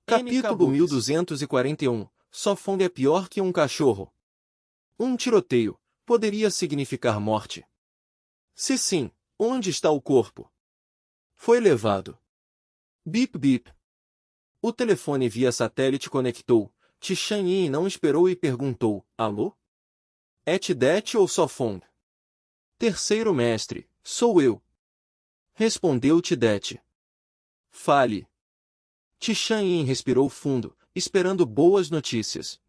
Capítulo 1241. Sofong é pior que um cachorro. Um tiroteio poderia significar morte. Se sim, onde está o corpo? Foi levado. Bip bip. O telefone via satélite conectou. Tishan Yin não esperou e perguntou: alô? É Tidete ou Sofong? Terceiro mestre, sou eu. Respondeu Tidete. Fale. Tishan Yin respirou fundo, esperando boas notícias.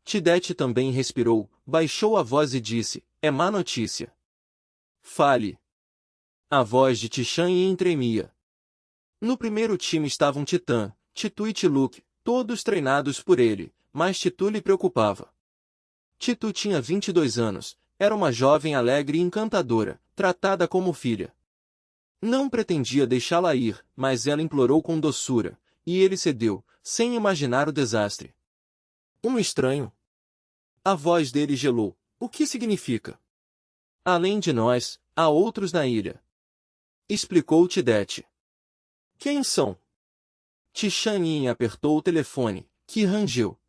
Tidete também respirou, baixou a voz e disse: é má notícia. Fale. A voz de Tishan Yin tremia. No primeiro time estavam Titã, Titu e Tiluk, todos treinados por ele, mas Titu lhe preocupava. Titu tinha 22 anos, era uma jovem alegre e encantadora, tratada como filha. Não pretendia deixá-la ir, mas ela implorou com doçura, e ele cedeu, sem imaginar o desastre. Um estranho. A voz dele gelou. O que significa? Além de nós, há outros na ilha. Explicou Tidete. Quem são? Tishan Yin apertou o telefone, que rangeu.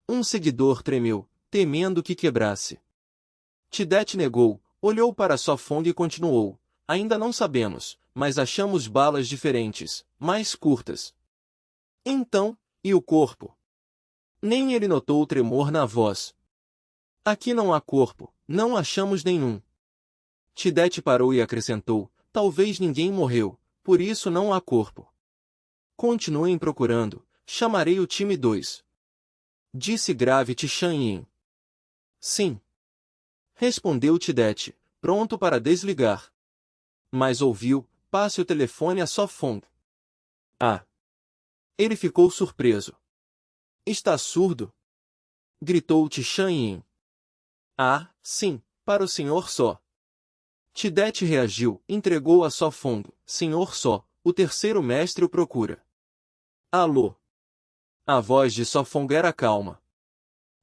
Um seguidor tremeu, temendo que quebrasse. Tidete negou, olhou para Sofong e continuou. Ainda não sabemos, mas achamos balas diferentes, mais curtas. Então, e o corpo? Nem ele notou o tremor na voz. Aqui não há corpo, não achamos nenhum. Tidete parou e acrescentou, talvez ninguém morreu, por isso não há corpo. Continuem procurando, chamarei o time 2. Disse grave Tishan Yin. Sim. Respondeu Tidete, pronto para desligar. Mas ouviu, passe o telefone a Sofong. Ah! Ele ficou surpreso. Está surdo? Gritou Tishan Yin. Ah, sim, para o senhor só. Tidete reagiu, entregou a Sofong. Senhor só, o terceiro mestre o procura. Alô? A voz de Sofong era calma.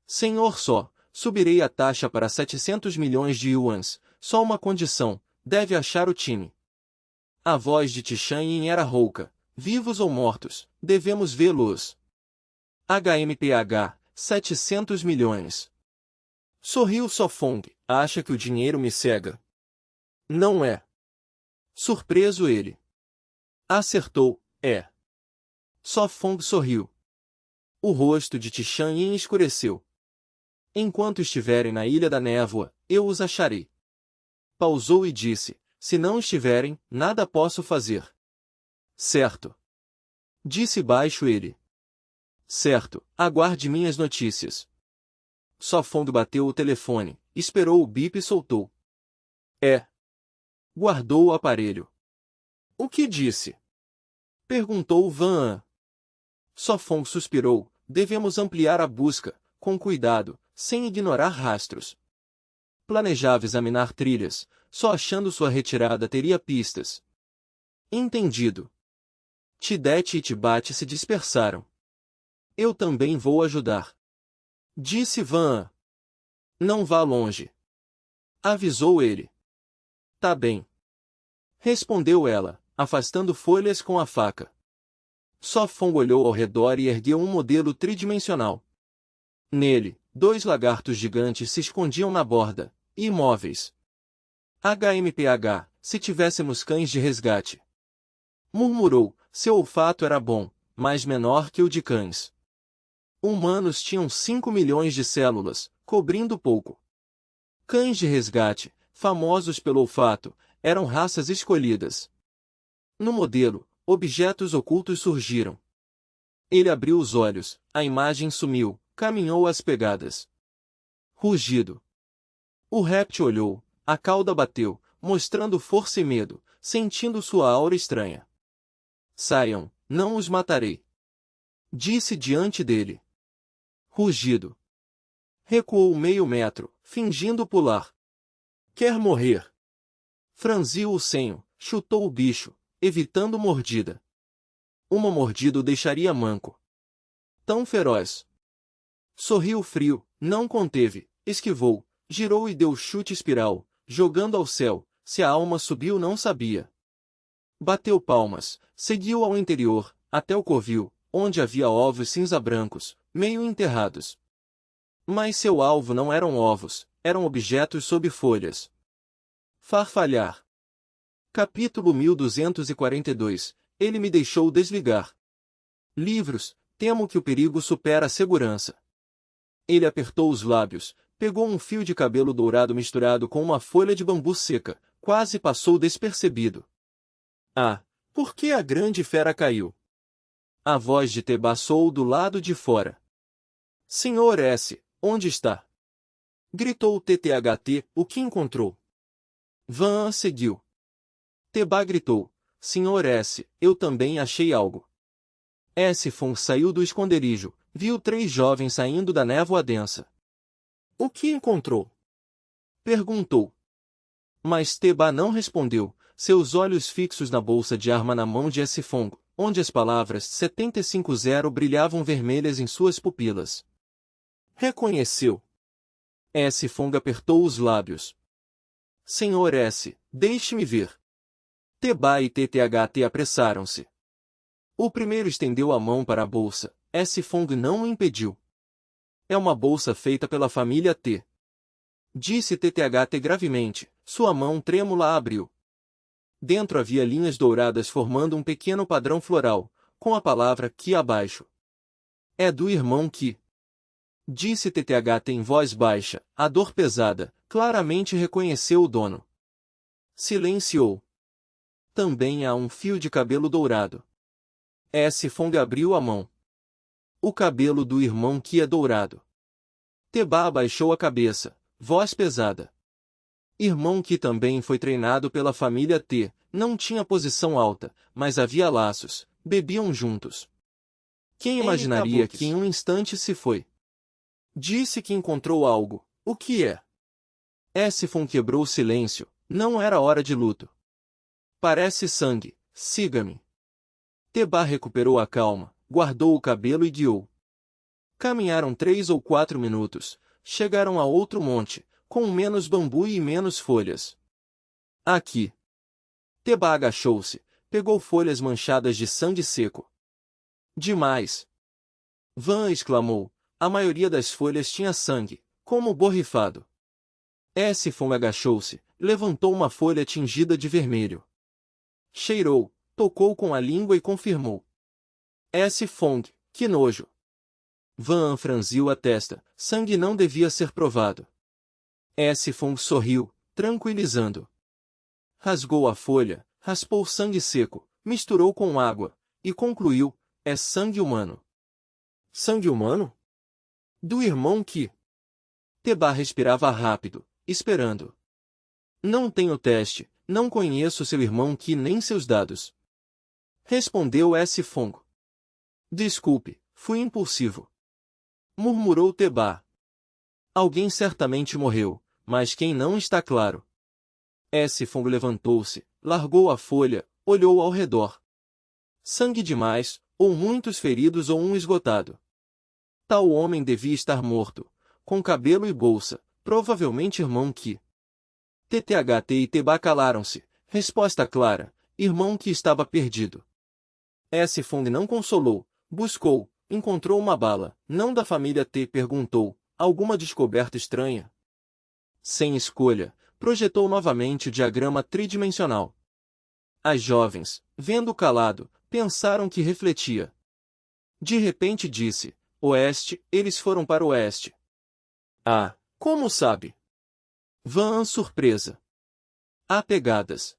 Senhor só, subirei a taxa para 700 milhões de yuans, só uma condição, deve achar o time. A voz de Tishan Yin era rouca. Vivos ou mortos, devemos vê-los. HMPH, 700 milhões. Sorriu Sofong, acha que o dinheiro me cega? Não é. Surpreso ele. Acertou, é. Sofong sorriu. O rosto de Tishan Yin escureceu. Enquanto estiverem na Ilha da Névoa, eu os acharei. Pausou e disse, se não estiverem, nada posso fazer. Certo. Disse baixo ele. Certo, aguarde minhas notícias. Sofong bateu o telefone, esperou o bip e soltou. É. Guardou o aparelho. O que disse? Perguntou Van. Sofong suspirou, devemos ampliar a busca, com cuidado, sem ignorar rastros. Planejava examinar trilhas, só achando sua retirada teria pistas. Entendido. Tidete e Tibate se dispersaram. Eu também vou ajudar. Disse Van. Não vá longe. Avisou ele. Tá bem. Respondeu ela, afastando folhas com a faca. Sofong olhou ao redor e ergueu um modelo tridimensional. Nele, 2 lagartos gigantes se escondiam na borda, imóveis. HMPH, se tivéssemos cães de resgate. Murmurou, seu olfato era bom, mas menor que o de cães. Humanos tinham 5 milhões de células, cobrindo pouco. Cães de resgate, famosos pelo olfato, eram raças escolhidas. No modelo, objetos ocultos surgiram. Ele abriu os olhos, a imagem sumiu, caminhou às pegadas. Rugido. O réptil olhou, a cauda bateu, mostrando força e medo, sentindo sua aura estranha. Saiam, não os matarei. Disse diante dele. Rugido. Recuou meio metro, fingindo pular. Quer morrer? Franziu o senho, chutou o bicho, evitando mordida. Uma mordida o deixaria manco. Tão feroz. Sorriu frio, não conteve, esquivou, girou e deu chute espiral, jogando ao céu, se a alma subiu não sabia. Bateu palmas, seguiu ao interior, até o covil, onde havia ovos cinza-brancos, meio enterrados. Mas seu alvo não eram ovos, eram objetos sob folhas. Farfalhar. Capítulo 1242. Ele me deixou desligar. Livros, temo que o perigo supera a segurança. Ele apertou os lábios, pegou um fio de cabelo dourado misturado com uma folha de bambu seca, quase passou despercebido. Ah, por que a grande fera caiu? A voz de Tebá soou do lado de fora. Senhor S., onde está? Gritou o TTHT, o que encontrou? Van seguiu. Tebá gritou, Senhor S., eu também achei algo. S-Fon saiu do esconderijo, viu 3 jovens saindo da névoa densa. O que encontrou? Perguntou. Mas Tebá não respondeu, seus olhos fixos na bolsa de arma na mão de S-Fong, onde as palavras 750 brilhavam vermelhas em suas pupilas. Reconheceu. S-Fong apertou os lábios. Senhor S., deixe-me ver. Tebá e TTHT apressaram-se. O primeiro estendeu a mão para a bolsa, S-Fong não o impediu. É uma bolsa feita pela família T. Disse TTHT gravemente, sua mão trêmula abriu. Dentro havia linhas douradas formando um pequeno padrão floral, com a palavra Ki abaixo. É do irmão Ki. Disse TTHT em voz baixa, a dor pesada, claramente reconheceu o dono. Silenciou. Também há um fio de cabelo dourado. S-Fong abriu a mão. O cabelo do irmão Ki é dourado. Tebá abaixou a cabeça, voz pesada. Irmão Ki também foi treinado pela família T, não tinha posição alta, mas havia laços, bebiam juntos. Quem imaginaria que em um instante se foi? Disse que encontrou algo, o que é? S-Fong quebrou o silêncio, não era hora de luto. Parece sangue, siga-me. Tebá recuperou a calma, guardou o cabelo e guiou. Caminharam 3 ou 4 minutos, chegaram a outro monte, com menos bambu e menos folhas. Aqui. Tebá agachou-se, pegou folhas manchadas de sangue seco. Demais! Van exclamou, a maioria das folhas tinha sangue, como borrifado. S-Fong agachou-se, levantou uma folha tingida de vermelho. Cheirou, tocou com a língua e confirmou. S-Fong, que nojo! Van franziu a testa, sangue não devia ser provado. S-Fong sorriu, tranquilizando. Rasgou a folha, raspou sangue seco, misturou com água, e concluiu, é sangue humano. Sangue humano? Do irmão Ki. Tebá respirava rápido, esperando. Não tenho teste, não conheço seu irmão Ki nem seus dados. Respondeu S-Fong. Desculpe, fui impulsivo. Murmurou Tebá. Alguém certamente morreu, mas quem não está claro. S-Fong levantou-se, largou a folha, olhou ao redor. Sangue demais, ou muitos feridos ou um esgotado. Tal homem devia estar morto, com cabelo e bolsa, provavelmente irmão Ki. TTHT e Tebá calaram-se, resposta clara, irmão Ki estava perdido. S-Fong não consolou, buscou, encontrou uma bala, não da família T, perguntou, alguma descoberta estranha? Sem escolha, projetou novamente o diagrama tridimensional. As jovens, vendo-o calado, pensaram que refletia. De repente disse, oeste, eles foram para o oeste. Ah, como sabe? Van surpresa. Há pegadas.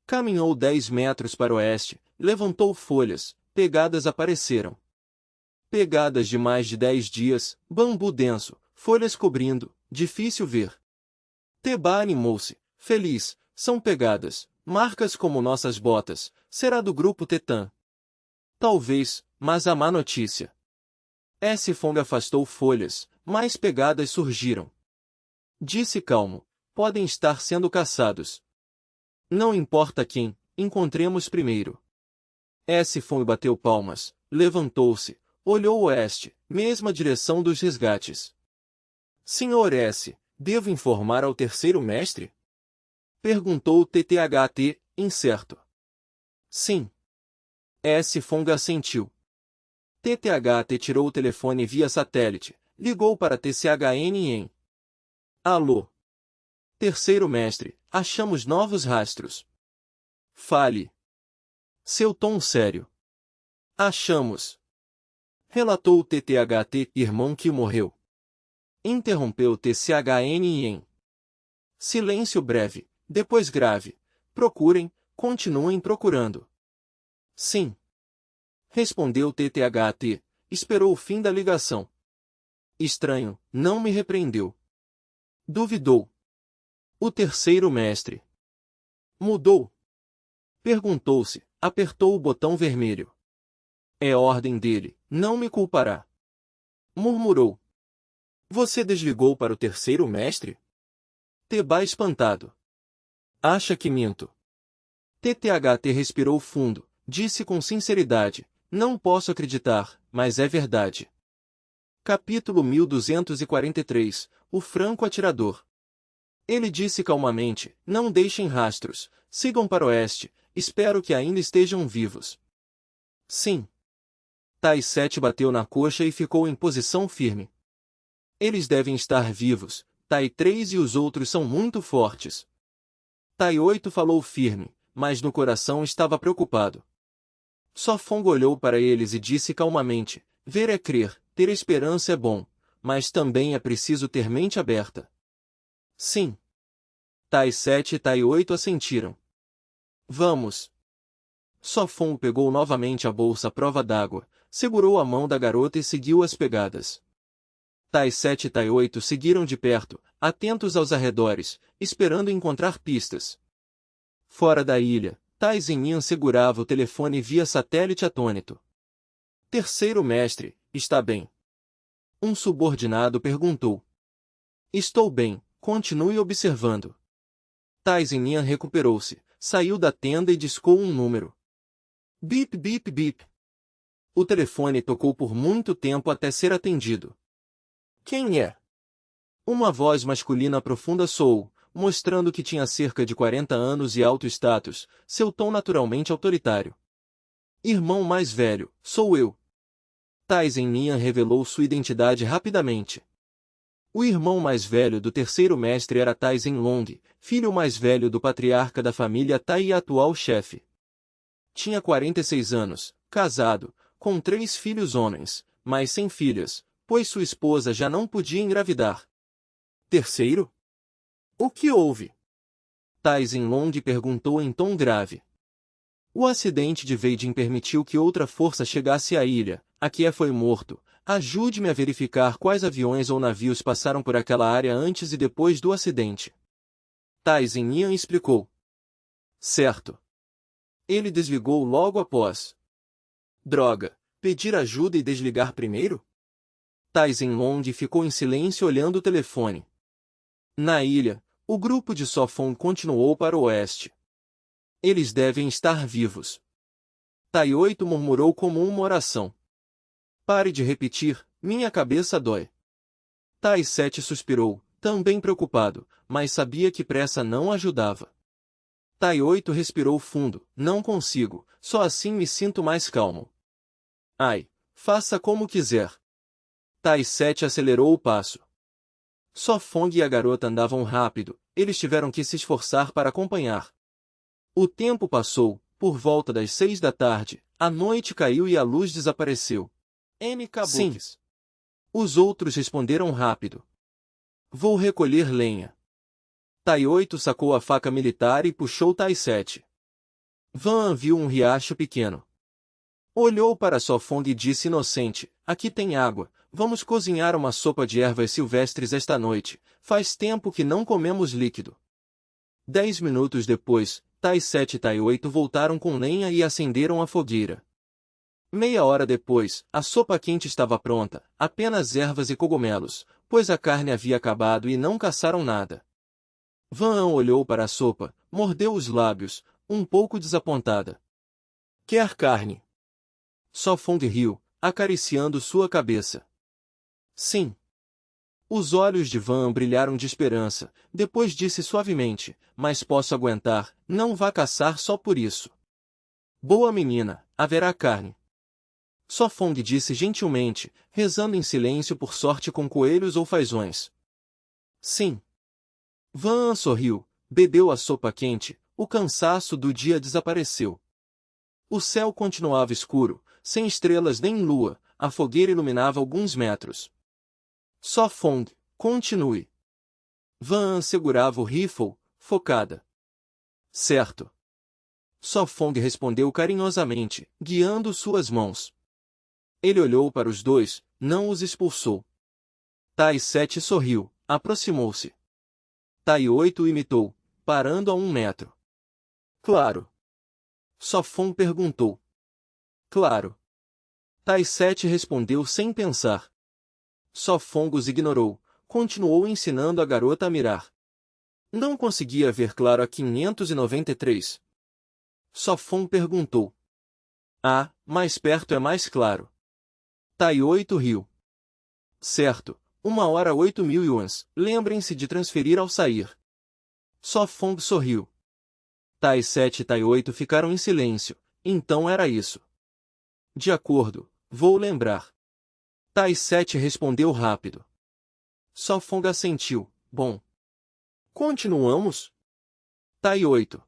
Caminhou 10 metros para o oeste, levantou folhas, pegadas apareceram. Pegadas de mais de 10 dias, bambu denso, folhas cobrindo, difícil ver. Tebá animou-se, feliz, são pegadas, marcas como nossas botas, será do grupo Tetã. Talvez, mas a má notícia. S-Fong afastou folhas, mais pegadas surgiram. Disse calmo, podem estar sendo caçados. Não importa quem, encontremos primeiro. S-Fong bateu palmas, levantou-se, olhou o oeste, mesma direção dos resgates. Senhor S., devo informar ao terceiro mestre? Perguntou o TTHT, incerto. Sim. S-Fong assentiu. TTHT tirou o telefone via satélite, ligou para TCHN. Alô? Terceiro mestre, achamos novos rastros. Fale. Seu tom sério. Achamos. Relatou o TTHT, irmão que morreu. Interrompeu o TCHN. Silêncio breve, depois grave. Procurem, continuem procurando. Sim. Respondeu o TTHT, esperou o fim da ligação. Estranho, não me repreendeu. Duvidou. O terceiro mestre. Mudou. Perguntou-se, apertou o botão vermelho. É ordem dele, não me culpará. Murmurou. Você desligou para o terceiro mestre? Tebá espantado. Acha que minto? TTHT respirou fundo, disse com sinceridade, não posso acreditar, mas é verdade. Capítulo 1243, O Franco Atirador. Ele disse calmamente, não deixem rastros, sigam para o oeste, espero que ainda estejam vivos. Sim. Tai-7 bateu na coxa e ficou em posição firme. Eles devem estar vivos, Tai-3 e os outros são muito fortes. Tai-8 falou firme, mas no coração estava preocupado. Sofong olhou para eles e disse calmamente, ver é crer, ter esperança é bom, mas também é preciso ter mente aberta. Sim. Tai-7 e Tai-8 assentiram. Vamos. Sofong pegou novamente a bolsa à prova d'água, segurou a mão da garota e seguiu as pegadas. Tai-7 e Tai-8 seguiram de perto, atentos aos arredores, esperando encontrar pistas. Fora da ilha, Tai Zinyan segurava o telefone via satélite atônito. Terceiro mestre, está bem? Um subordinado perguntou. Estou bem, continue observando. Tai Zinyan recuperou-se, saiu da tenda e discou um número. Bip bip bip. O telefone tocou por muito tempo até ser atendido. Quem é? Uma voz masculina profunda soou, mostrando que tinha cerca de 40 anos e alto status, seu tom naturalmente autoritário. Irmão mais velho, sou eu. Tai Zinyan revelou sua identidade rapidamente. O irmão mais velho do terceiro mestre era Tai Zenlong, filho mais velho do patriarca da família Tai e atual chefe. Tinha 46 anos, casado, com 3 filhos homens, mas sem filhas, pois sua esposa já não podia engravidar. Terceiro? O que houve? Tai Zenlong perguntou em tom grave. O acidente de Weijing permitiu que outra força chegasse à ilha, Akie foi morto. Ajude-me a verificar quais aviões ou navios passaram por aquela área antes e depois do acidente. Tai Zinyan explicou. Certo. Ele desligou logo após. Droga, pedir ajuda e desligar primeiro? Tai Zenlong ficou em silêncio olhando o telefone. Na ilha, o grupo de Sofong continuou para o oeste. Eles devem estar vivos. Tai-8 murmurou como uma oração. Pare de repetir, minha cabeça dói. Tai-7 suspirou, também preocupado, mas sabia que pressa não ajudava. Tai-8 respirou fundo, não consigo, só assim me sinto mais calmo. Ai, faça como quiser. Tai-7 acelerou o passo. Sofong e a garota andavam rápido, eles tiveram que se esforçar para acompanhar. O tempo passou, por volta das 6 da tarde, a noite caiu e a luz desapareceu. Sim. Os outros responderam rápido. Vou recolher lenha. Tai-8 sacou a faca militar e puxou Tai-7. Van viu um riacho pequeno. Olhou para Sofong e disse inocente, aqui tem água, vamos cozinhar uma sopa de ervas silvestres esta noite, faz tempo que não comemos líquido. 10 minutos depois, Tai-7 e Tai-8 voltaram com lenha e acenderam a fogueira. Meia hora depois, a sopa quente estava pronta, apenas ervas e cogumelos, pois a carne havia acabado e não caçaram nada. Van olhou para a sopa, mordeu os lábios, um pouco desapontada. Quer carne? Sofong riu, acariciando sua cabeça. Sim. Os olhos de Van brilharam de esperança, depois disse suavemente, mas posso aguentar, não vá caçar só por isso. Boa menina, haverá carne. Sofong disse gentilmente, rezando em silêncio por sorte com coelhos ou fazões. Sim. Van An sorriu, bebeu a sopa quente, o cansaço do dia desapareceu. O céu continuava escuro, sem estrelas nem lua, a fogueira iluminava alguns metros. Sofong, continue. Van An segurava o rifle, focada. Certo. Sofong respondeu carinhosamente, guiando suas mãos. Ele olhou para os dois, não os expulsou. Tai 7 sorriu, aproximou-se. Tai 8 imitou, parando a 1 metro. Claro. Sofong perguntou. Claro. Tai 7 respondeu sem pensar. Sofong os ignorou, continuou ensinando a garota a mirar. Não conseguia ver claro a 593. Sofong perguntou. Ah, mais perto é mais claro. Tai 8 riu. Certo, 1 hora 8.000 yuans, lembrem-se de transferir ao sair. Sofong sorriu. Tai 7 e Tai 8 ficaram em silêncio, então era isso. De acordo, vou lembrar. Tai 7 respondeu rápido. Sofong assentiu, bom. Continuamos? Tai 8.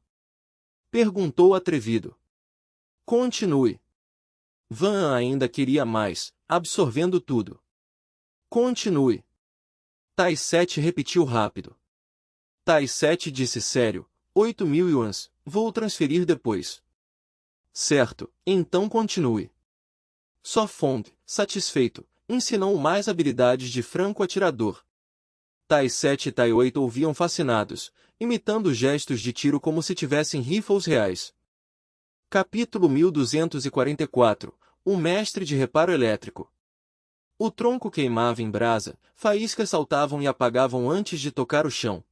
Perguntou atrevido. Continue. Van An ainda queria mais, absorvendo tudo. Continue. Tai 7 repetiu rápido. Tai 7 disse sério, 8.000 yuans, vou transferir depois. Certo, então continue. Sofong, satisfeito, ensinou mais habilidades de franco-atirador. Tai 7 e Tai 8 ouviam fascinados, imitando gestos de tiro como se tivessem rifles reais. Capítulo 1244 O mestre de reparo elétrico. O tronco queimava em brasa, faíscas saltavam e apagavam antes de tocar o chão.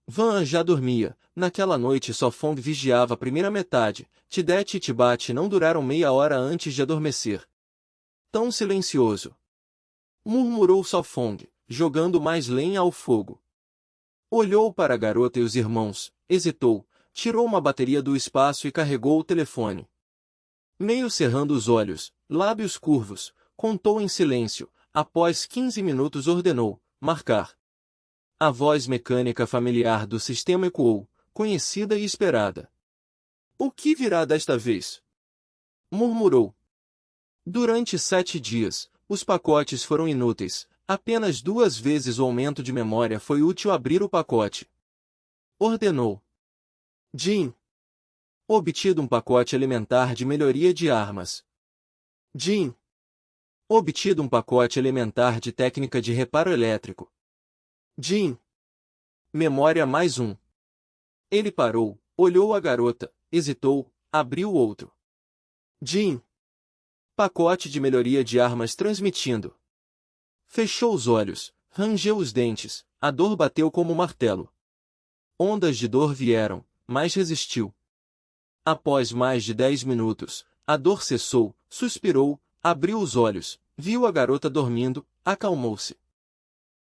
Van An já dormia, naquela noite Sofong vigiava a primeira metade, Tidete e Tibate não duraram meia hora antes de adormecer. Tão silencioso. Murmurou Sofong, jogando mais lenha ao fogo. Olhou para a garota e os irmãos, hesitou, tirou uma bateria do espaço e carregou o telefone. Meio cerrando os olhos, lábios curvos, contou em silêncio, após 15 minutos ordenou, marcar. A voz mecânica familiar do sistema ecoou, conhecida e esperada. O que virá desta vez? Murmurou. Durante 7 dias, os pacotes foram inúteis, apenas 2 vezes o aumento de memória foi útil abrir o pacote. Ordenou. Jin. Obtido um pacote elementar de melhoria de armas. Jin. Obtido um pacote elementar de técnica de reparo elétrico. Jin. Memória mais 1. Ele parou, olhou a garota, hesitou, abriu outro. Jin. Pacote de melhoria de armas transmitindo. Fechou os olhos, rangeu os dentes, a dor bateu como martelo. Ondas de dor vieram, mas resistiu. Após mais de 10 minutos, a dor cessou, suspirou, abriu os olhos, viu a garota dormindo, acalmou-se.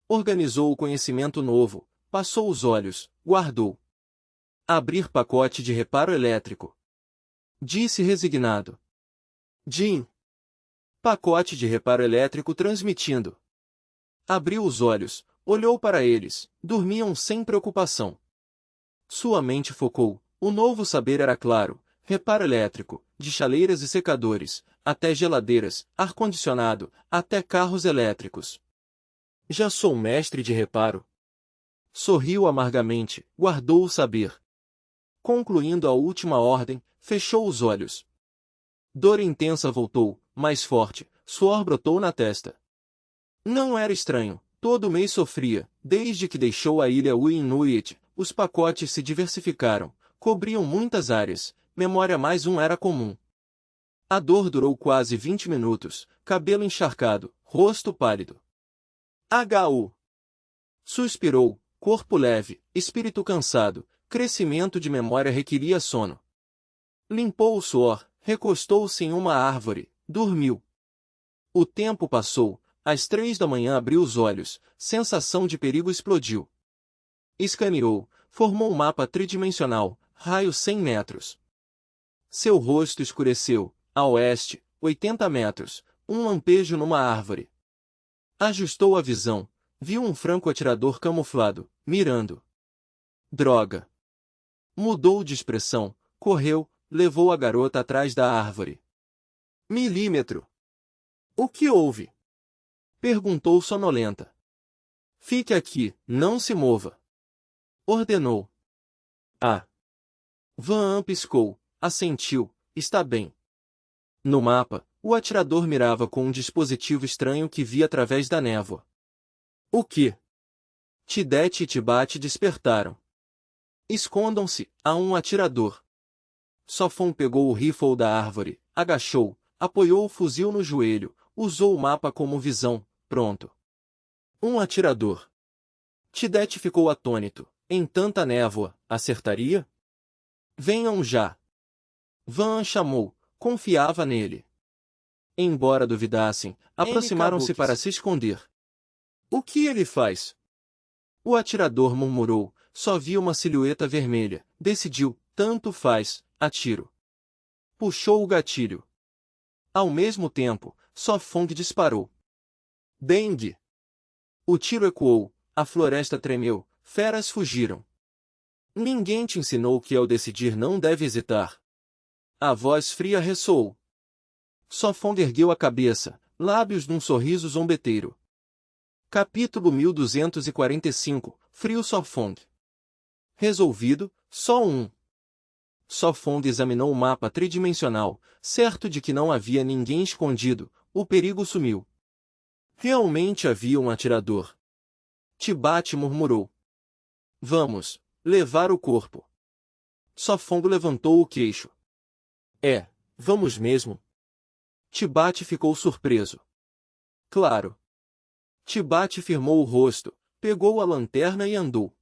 Organizou o conhecimento novo, passou os olhos, guardou. Abrir pacote de reparo elétrico. Disse resignado. Jin. Pacote de reparo elétrico transmitindo. Abriu os olhos, olhou para eles, dormiam sem preocupação. Sua mente focou, o novo saber era claro, reparo elétrico, de chaleiras e secadores, até geladeiras, ar-condicionado, até carros elétricos. Já sou mestre de reparo. Sorriu amargamente, guardou o saber. Concluindo a última ordem, fechou os olhos. Dor intensa voltou, mais forte, suor brotou na testa. Não era estranho, todo mês sofria, desde que deixou a ilha Uinuit, os pacotes se diversificaram, cobriam muitas áreas, memória mais 1 era comum. A dor durou quase 20 minutos, cabelo encharcado, rosto pálido. HU. Suspirou, corpo leve, espírito cansado, crescimento de memória requeria sono. Limpou o suor, recostou-se em uma árvore, dormiu. O tempo passou, às 3 da manhã abriu os olhos, sensação de perigo explodiu. Escaneou, formou um mapa tridimensional, raio 100 metros. Seu rosto escureceu, a oeste, 80 metros, um lampejo numa árvore. Ajustou a visão, viu um franco-atirador camuflado, mirando. Droga! Mudou de expressão, correu, levou a garota atrás da árvore. Milímetro! O que houve? Perguntou sonolenta. Fique aqui, não se mova. Ordenou. Ah! Van piscou, assentiu, está bem. No mapa, o atirador mirava com um dispositivo estranho que via através da névoa. O que? Tidete e Tibate despertaram. Escondam-se, há um atirador. Sofon pegou o rifle da árvore, agachou, apoiou o fuzil no joelho, usou o mapa como visão, pronto. Um atirador. Tidete ficou atônito. Em tanta névoa, acertaria? Venham já. Van chamou, confiava nele. Embora duvidassem, aproximaram-se para se esconder. O que ele faz? O atirador murmurou, só vi uma silhueta vermelha, decidiu, tanto faz, atiro. Puxou o gatilho. Ao mesmo tempo, Sofong disparou. Dengue! O tiro ecoou, a floresta tremeu, feras fugiram. Ninguém te ensinou que ao decidir não deve hesitar. A voz fria ressoou. Sofong ergueu a cabeça, lábios num sorriso zombeteiro. Capítulo 1245, Frio Sofong. Resolvido, só um. Sofong examinou o mapa tridimensional, certo de que não havia ninguém escondido, o perigo sumiu. Realmente havia um atirador. Tibate murmurou. Vamos, levar o corpo. Sofong levantou o queixo. Vamos mesmo? Tibate ficou surpreso. Claro. Tibate firmou o rosto, pegou a lanterna e andou.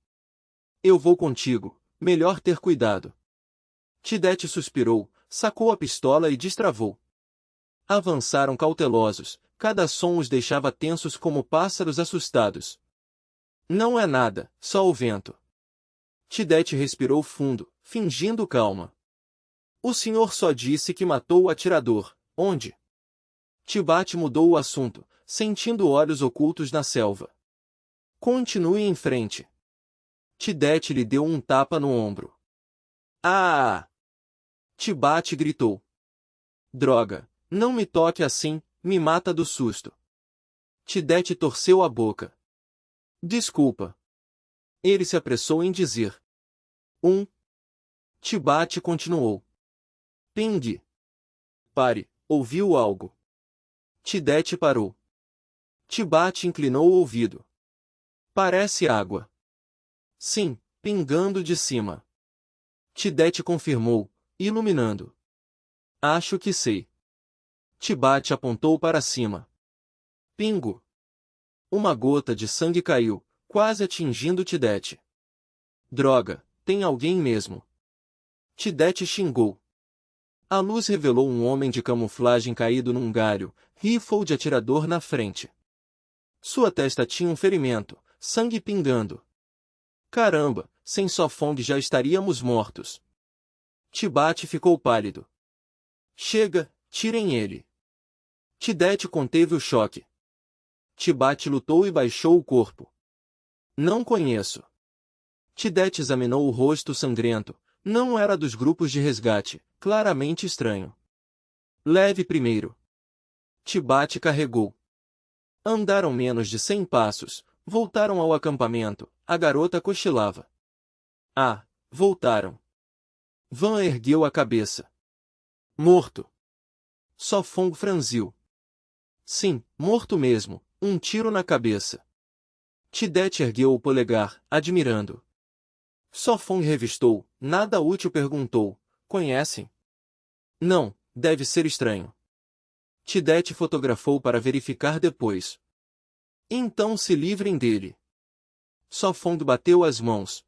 Eu vou contigo, melhor ter cuidado. Tidete suspirou, sacou a pistola e destravou. Avançaram cautelosos, cada som os deixava tensos como pássaros assustados. Não é nada, só o vento. Tidete respirou fundo, fingindo calma. O senhor só disse que matou o atirador. Onde? Tibate mudou o assunto, sentindo olhos ocultos na selva. Continue em frente. Tidete lhe deu um tapa no ombro. Ah! Tibate gritou. Droga, não me toque assim, me mata do susto. Tidete torceu a boca. Desculpa. Ele se apressou em dizer. Tibate continuou. Ping. Pare, ouviu algo. Tidete parou. Tibate inclinou o ouvido. Parece água. Sim, pingando de cima. Tidete confirmou, iluminando. Acho que sei. Tibate apontou para cima. Pingo. Uma gota de sangue caiu, quase atingindo Tidete. Droga, tem alguém mesmo. Tidete xingou. A luz revelou um homem de camuflagem caído num galho, rifle de atirador na frente. Sua testa tinha um ferimento, sangue pingando. Caramba, sem Sofong já estaríamos mortos. Tibate ficou pálido. Chega, tirem ele. Tidete conteve o choque. Tibate lutou e baixou o corpo. Não conheço. Tidete examinou o rosto sangrento. Não era dos grupos de resgate, claramente estranho. Leve primeiro. Tibate carregou. Andaram menos de 100 passos, voltaram ao acampamento, a garota cochilava. Ah, voltaram. Van ergueu a cabeça. Morto. Sofong franziu. Sim, morto mesmo, um tiro na cabeça. Tidete ergueu o polegar, admirando. Sofong revistou, nada útil perguntou, conhecem? Não, deve ser estranho. Tidete fotografou para verificar depois. Então se livrem dele. Sofong bateu as mãos.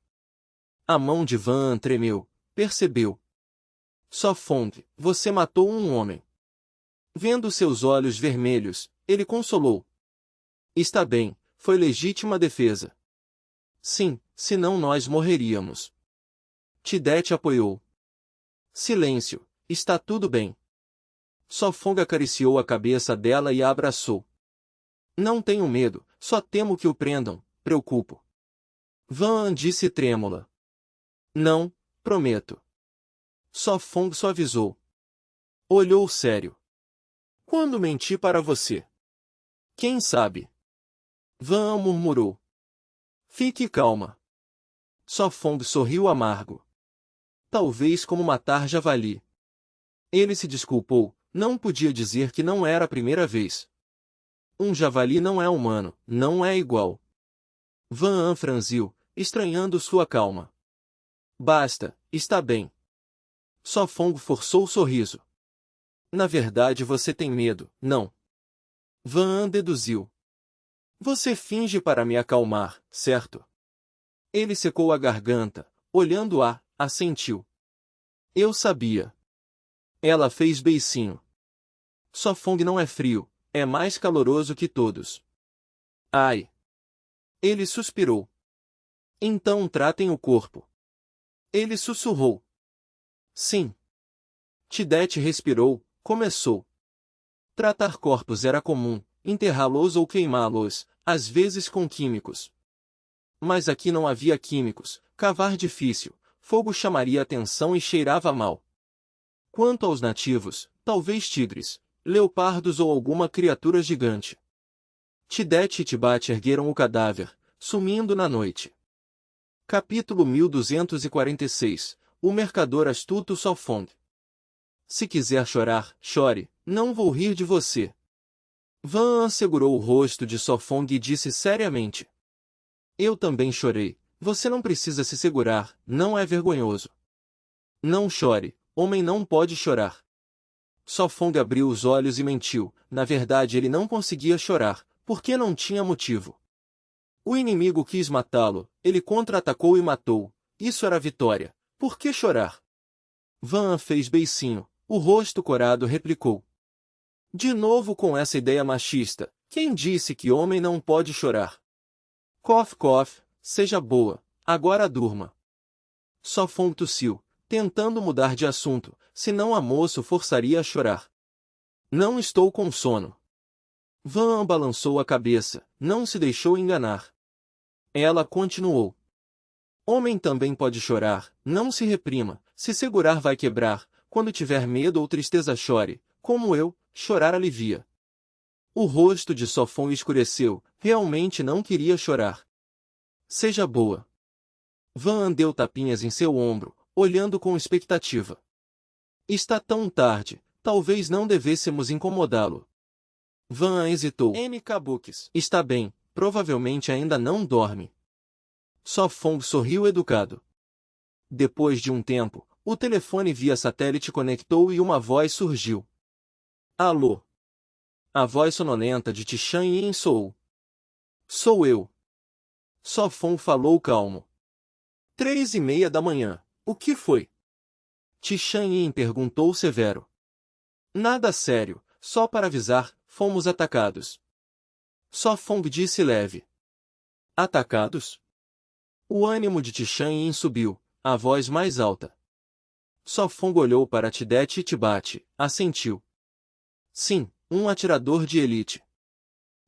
A mão de Van tremeu, percebeu. Sofong, você matou um homem. Vendo seus olhos vermelhos, ele consolou. Está bem, foi legítima defesa. Sim, senão nós morreríamos. Tidete apoiou. Silêncio, está tudo bem. Sofong acariciou a cabeça dela e a abraçou. Não tenho medo, só temo que o prendam, preocupo. Van disse trêmula. Não, prometo. Sofong suavizou. Olhou sério. Quando menti para você? Quem sabe? Van murmurou. Fique calma. Sofong sorriu amargo. Talvez como matar javali. Ele se desculpou, não podia dizer que não era a primeira vez. Um javali não é humano, não é igual. Van franziu, estranhando sua calma. Basta, está bem. Sofong forçou o sorriso. Na verdade você tem medo, não? Van deduziu. Você finge para me acalmar, certo? Ele secou a garganta, olhando-a, assentiu. Eu sabia. Ela fez beicinho. Sofong não é frio, é mais caloroso que todos. Ai! Ele suspirou. Então tratem o corpo. Ele sussurrou. Sim. Tidete respirou, começou. Tratar corpos era comum, enterrá-los ou queimá-los, às vezes com químicos. Mas aqui não havia químicos, cavar difícil, fogo chamaria atenção e cheirava mal. Quanto aos nativos, talvez tigres, leopardos ou alguma criatura gigante. Tidete e Tibate ergueram o cadáver, sumindo na noite. Capítulo 1246 O mercador astuto Sofong. Se quiser chorar, chore, não vou rir de você. Van segurou o rosto de Sofong e disse seriamente. Eu também chorei, você não precisa se segurar, não é vergonhoso. Não chore, homem não pode chorar. Sofong abriu os olhos e mentiu, na verdade ele não conseguia chorar, porque não tinha motivo. O inimigo quis matá-lo, ele contra-atacou e matou, isso era vitória, por que chorar? Van fez beicinho, o rosto corado replicou. De novo com essa ideia machista, quem disse que homem não pode chorar? Cof, cof, seja boa, agora durma. Sofong tossiu, tentando mudar de assunto, senão a moça o forçaria a chorar. Não estou com sono. Van balançou a cabeça, não se deixou enganar. Ela continuou. Homem também pode chorar, não se reprima, se segurar vai quebrar, quando tiver medo ou tristeza chore, como eu, chorar alivia. O rosto de Sofong escureceu, realmente não queria chorar. Seja boa. Van deu tapinhas em seu ombro, olhando com expectativa. Está tão tarde, talvez não devêssemos incomodá-lo. Van hesitou. Kabuques. Está bem, provavelmente ainda não dorme. Sofong sorriu educado. Depois de um tempo, o telefone via satélite conectou e uma voz surgiu. Alô? A voz sonolenta de Tishan Yin soou. Sou eu. Sofong falou calmo. 3:30 da manhã. O que foi? Tishan Yin perguntou severo. Nada sério, só para avisar, fomos atacados. Sofong disse leve. Atacados? O ânimo de Tishan Yin subiu, a voz mais alta. Sofong olhou para Tidete e Tibate, assentiu. Sim, um atirador de elite.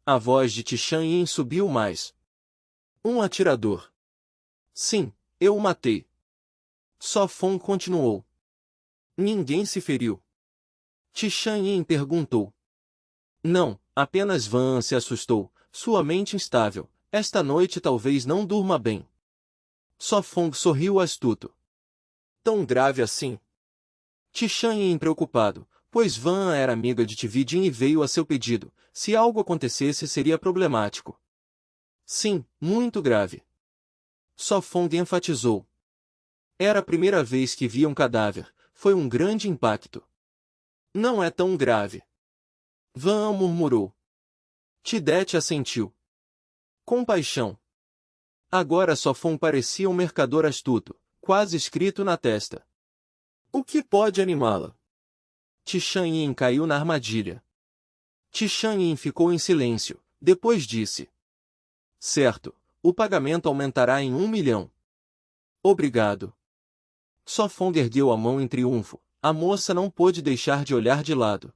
A voz de Tishan Yin subiu mais. Um atirador. Sim, eu o matei. Sofong continuou. Ninguém se feriu. Tishan Yin perguntou. Não, apenas Van se assustou, sua mente instável, esta noite talvez não durma bem. Sofong sorriu astuto. Tão grave assim? Tishan Yin preocupado, pois Van era amiga de Tvidin e veio a seu pedido, se algo acontecesse seria problemático. Sim, muito grave. Sofong enfatizou. Era a primeira vez que via um cadáver, foi um grande impacto. Não é tão grave. Van murmurou. Tidete assentiu. Compaixão. Agora Sofong parecia um mercador astuto, quase escrito na testa. O que pode animá-la? Tishan Yin caiu na armadilha. Tishan Yin ficou em silêncio, depois disse. Certo, o pagamento aumentará em 1 milhão. Obrigado. Sofong ergueu a mão em triunfo, a moça não pôde deixar de olhar de lado.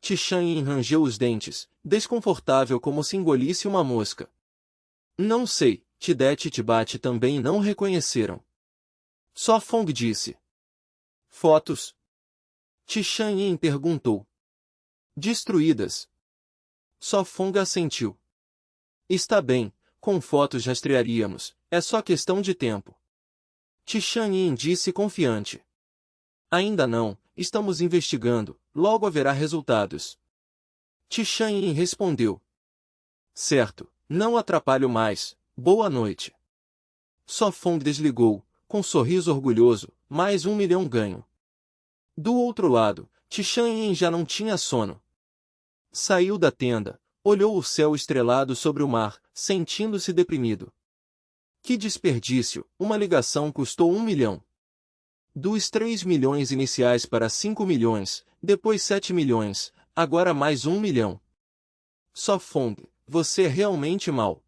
Tishan rangeu os dentes, desconfortável como se engolisse uma mosca. Não sei, Tidete e Tibate também não reconheceram. Só Fong disse. Fotos? Tishan perguntou. Destruídas. Só Fong assentiu. Está bem, com fotos rastrearíamos, é só questão de tempo. Tishan disse confiante. Ainda não, estamos investigando, logo haverá resultados. Tishan respondeu. Certo, não atrapalho mais, boa noite. Só Fong desligou, com sorriso orgulhoso, mais 1 milhão ganho. Do outro lado, Tishan já não tinha sono. Saiu da tenda, olhou o céu estrelado sobre o mar, sentindo-se deprimido. Que desperdício, uma ligação custou 1 milhão. Dos 3 milhões iniciais para 5 milhões, depois 7 milhões, agora mais 1 milhão. Só Fong, você é realmente mau.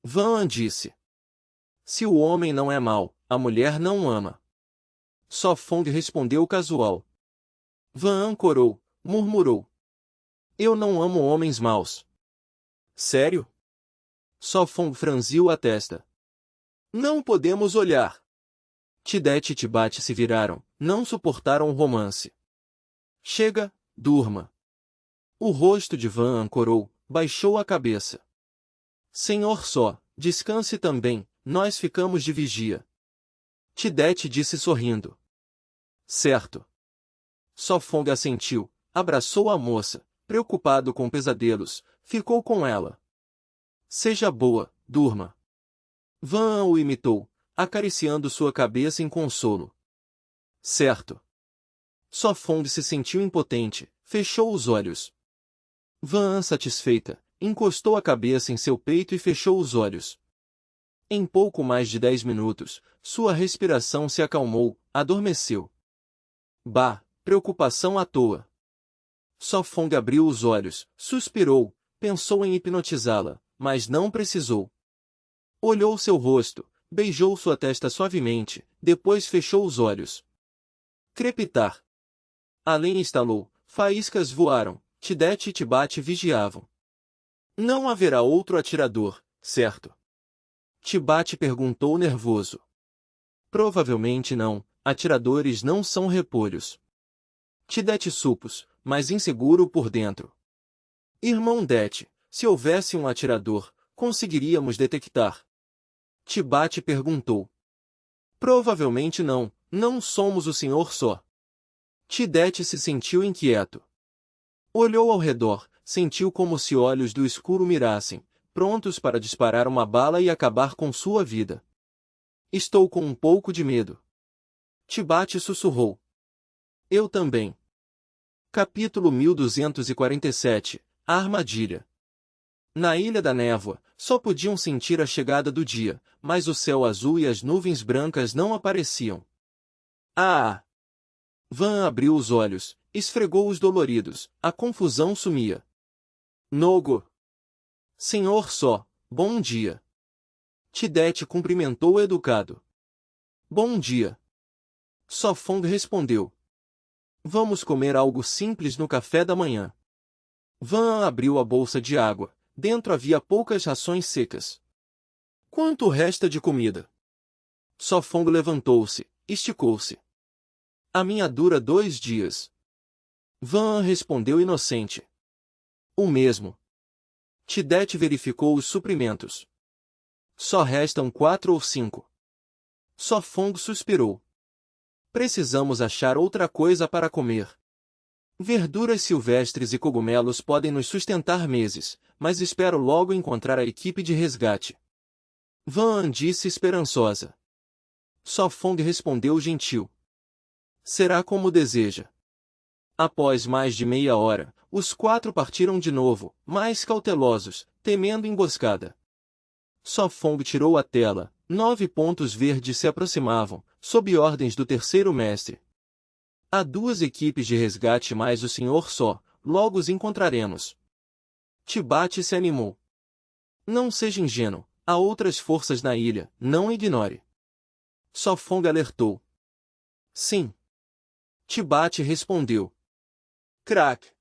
Van disse. Se o homem não é mau, a mulher não o ama. Só Fong respondeu casual. Van corou, murmurou. Eu não amo homens maus. Sério? Só Fong franziu a testa. Não podemos olhar. Tidete e Tibate se viraram, não suportaram o romance. Chega, durma. O rosto de Van ancorou, baixou a cabeça. Senhor Só, descanse também, nós ficamos de vigia. Tidete disse sorrindo. Certo. Só Fong assentiu, abraçou a moça, preocupado com pesadelos, ficou com ela. Seja boa, durma. Van o imitou, acariciando sua cabeça em consolo. Certo. Só Fong se sentiu impotente, fechou os olhos. Van, satisfeita, encostou a cabeça em seu peito e fechou os olhos. Em pouco mais de 10 minutos, sua respiração se acalmou, adormeceu. Bah, preocupação à toa. Só Fong abriu os olhos, suspirou, pensou em hipnotizá-la, mas não precisou. Olhou seu rosto, beijou sua testa suavemente, depois fechou os olhos. Crepitar. Além estalou, faíscas voaram, Tidete e Tibate vigiavam. Não haverá outro atirador, certo? Tibate perguntou nervoso. Provavelmente não, atiradores não são repolhos. Tidete supus, mas inseguro por dentro. Irmão Det, se houvesse um atirador, conseguiríamos detectar. Tibate perguntou. Provavelmente não, não somos o senhor Só. Tidete se sentiu inquieto. Olhou ao redor, sentiu como se olhos do escuro mirassem, prontos para disparar uma bala e acabar com sua vida. Estou com um pouco de medo. Tibate sussurrou. Eu também. Capítulo 1247, A Armadilha. Na Ilha da Névoa, só podiam sentir a chegada do dia, mas o céu azul e as nuvens brancas não apareciam. Ah! Van abriu os olhos, esfregou-os doloridos, a confusão sumia. Nogo! Senhor Só, bom dia. Tidete cumprimentou educado. Bom dia. Só Fong respondeu. Vamos comer algo simples no café da manhã. Van abriu a bolsa de água. Dentro havia poucas rações secas. Quanto resta de comida? Só Fong levantou-se, esticou-se. A minha dura 2 dias. Van respondeu inocente. O mesmo. Tidete verificou os suprimentos. Só restam 4 ou 5. Só Fong suspirou. Precisamos achar outra coisa para comer. Verduras silvestres e cogumelos podem nos sustentar meses, mas espero logo encontrar a equipe de resgate. Van disse esperançosa. Só Fong respondeu gentil. Será como deseja. Após mais de meia hora, os 4 partiram de novo, mais cautelosos, temendo emboscada. Só Fong tirou a tela, 9 pontos verdes se aproximavam, sob ordens do terceiro mestre. Há 2 equipes de resgate mais o senhor Só, logo os encontraremos. Tibate se animou. Não seja ingênuo, há outras forças na ilha, não ignore. Só Fong alertou. Sim. Tibate respondeu. Crack.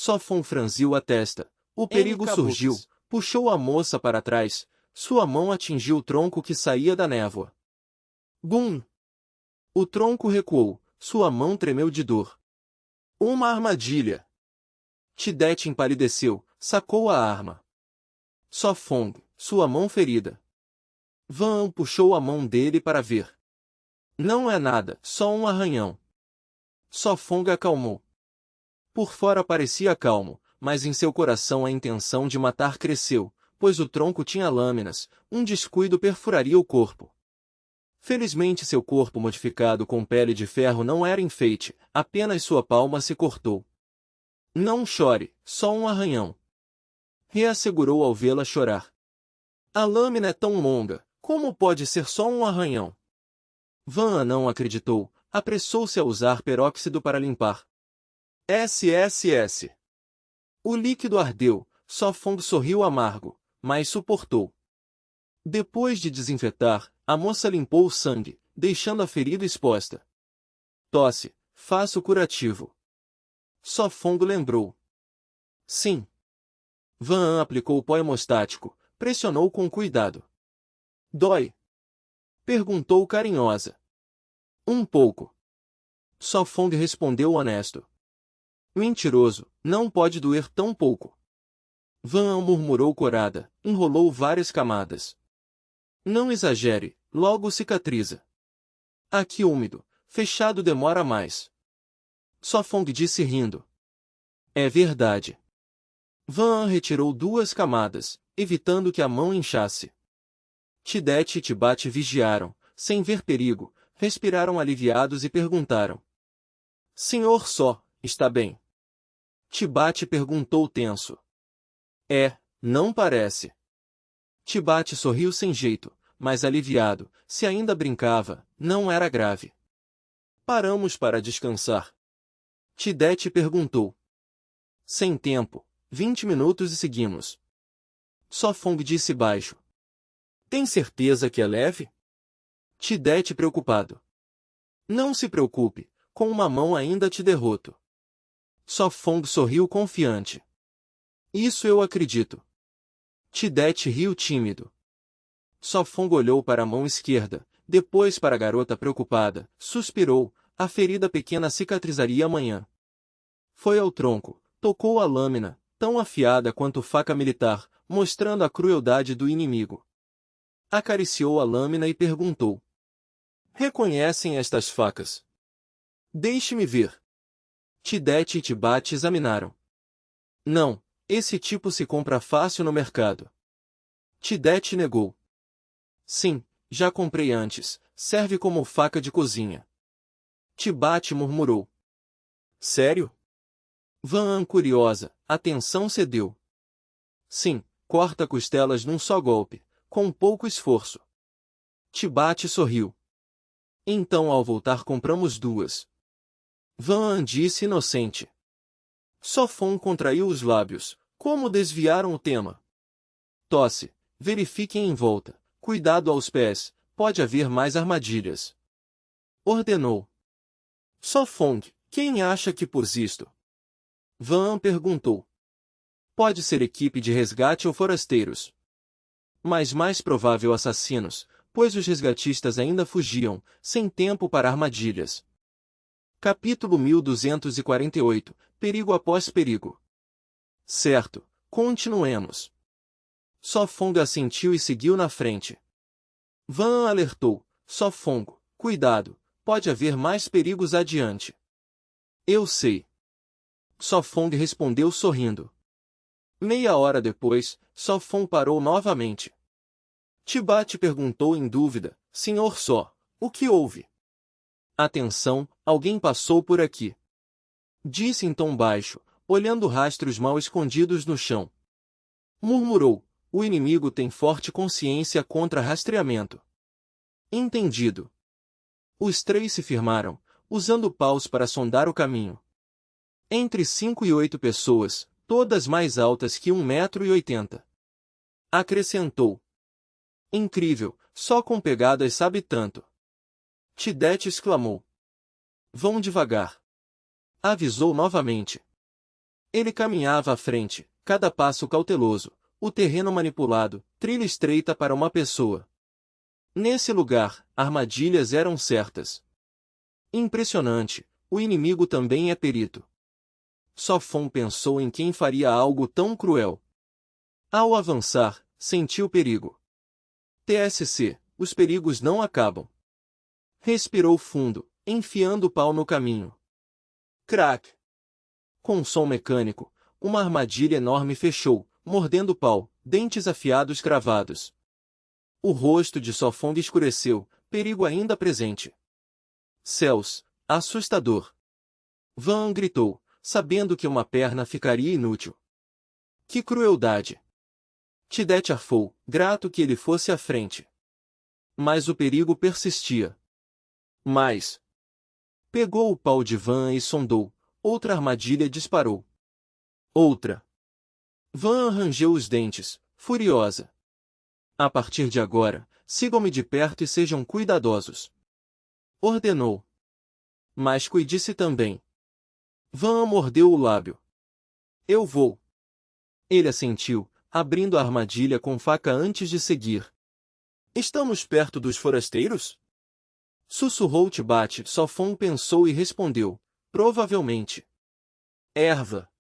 Sofon franziu a testa. O perigo surgiu, puxou a moça para trás. Sua mão atingiu o tronco que saía da névoa. Bum! O tronco recuou, sua mão tremeu de dor. Uma armadilha! Tidete empalideceu, sacou a arma. Sofon, sua mão ferida. Van puxou a mão dele para ver. Não é nada, só um arranhão. Sofon acalmou. Por fora parecia calmo, mas em seu coração a intenção de matar cresceu, pois o tronco tinha lâminas, um descuido perfuraria o corpo. Felizmente seu corpo modificado com pele de ferro não era enfeite, apenas sua palma se cortou. Não chore, só um arranhão. Reassegurou ao vê-la chorar. A lâmina é tão longa, como pode ser só um arranhão? Van não acreditou, apressou-se a usar peróxido para limpar. SSS. O líquido ardeu, Sofon sorriu amargo, mas suportou. Depois de desinfetar, a moça limpou o sangue, deixando a ferida exposta. Tosse, faça o curativo. Sofon lembrou. Sim. Van aplicou o pó hemostático, pressionou com cuidado. Dói? Perguntou carinhosa. Um pouco. Sofon respondeu honesto. Mentiroso, não pode doer tão pouco. Van murmurou corada, enrolou várias camadas. Não exagere, logo cicatriza. Aqui úmido, fechado demora mais. Sofon disse rindo. É verdade. Van retirou 2 camadas, evitando que a mão inchasse. Tidete e Tibate vigiaram, sem ver perigo, respiraram aliviados e perguntaram. Senhor Só, está bem? Tibate perguntou tenso. Não parece. Tibate sorriu sem jeito, mas aliviado, se ainda brincava, não era grave. Paramos para descansar. Tidete perguntou. Sem tempo, 20 minutos e seguimos. Sofon disse baixo. Tem certeza que é leve? Tidete preocupado. Não se preocupe, com uma mão ainda te derroto. Sofon sorriu confiante. Isso eu acredito. Tidete riu tímido. Sofon olhou para a mão esquerda, depois para a garota preocupada, suspirou, a ferida pequena cicatrizaria amanhã. Foi ao tronco, tocou a lâmina, tão afiada quanto faca militar, mostrando a crueldade do inimigo. Acariciou a lâmina e perguntou. Reconhecem estas facas? Deixe-me ver. Tidete e Tibate examinaram. Não, esse tipo se compra fácil no mercado. Tidete negou. Sim, já comprei antes, serve como faca de cozinha. Tibate murmurou. Sério? Van curiosa, a tensão cedeu. Sim, corta costelas num só golpe, com pouco esforço. Tibate sorriu. Então ao voltar compramos 2. Van disse inocente. Sofon contraiu os lábios, como desviaram o tema. Tosse, verifiquem em volta, cuidado aos pés, pode haver mais armadilhas. Ordenou. Sofon, quem acha que pôs isto? Van perguntou. Pode ser equipe de resgate ou forasteiros. Mas mais provável assassinos, pois os resgatistas ainda fugiam, sem tempo para armadilhas. Capítulo 1248, Perigo após perigo. Certo, continuemos. Sofon assentiu e seguiu na frente. Van alertou, Sofon, cuidado, pode haver mais perigos adiante. Eu sei. Sofon respondeu sorrindo. Meia hora depois, Sofon parou novamente. Tibate perguntou em dúvida, Senhor Só, o que houve? Atenção, alguém passou por aqui. Disse em tom baixo, olhando rastros mal escondidos no chão. Murmurou, o inimigo tem forte consciência contra rastreamento. Entendido. Os 3 se firmaram, usando paus para sondar o caminho. Entre 5 e 8 pessoas, todas mais altas que 1,80 m. Acrescentou. Incrível, só com pegadas sabe tanto. Tidete exclamou. Vão devagar. Avisou novamente. Ele caminhava à frente, cada passo cauteloso, o terreno manipulado, trilha estreita para uma pessoa. Nesse lugar, armadilhas eram certas. Impressionante, o inimigo também é perito. Sofon pensou em quem faria algo tão cruel. Ao avançar, sentiu perigo. TSC, os perigos não acabam. Respirou fundo, enfiando o pau no caminho. Crack! Com um som mecânico, uma armadilha enorme fechou, mordendo o pau, dentes afiados cravados. O rosto de Sofon escureceu, perigo ainda presente. Céus, assustador! Van gritou, sabendo que uma perna ficaria inútil. Que crueldade! Tidete arfou, grato que ele fosse à frente. Mas o perigo persistia. Mais. Pegou o pau de Van e sondou. Outra armadilha disparou. Outra. Van rangeu os dentes, furiosa. A partir de agora, sigam-me de perto e sejam cuidadosos. Ordenou. Mas cuide-se também. Van mordeu o lábio. Eu vou. Ele assentiu, abrindo a armadilha com faca antes de seguir. Estamos perto dos forasteiros? Sussurrou Tibate. Sofon pensou e respondeu. Provavelmente. Erva.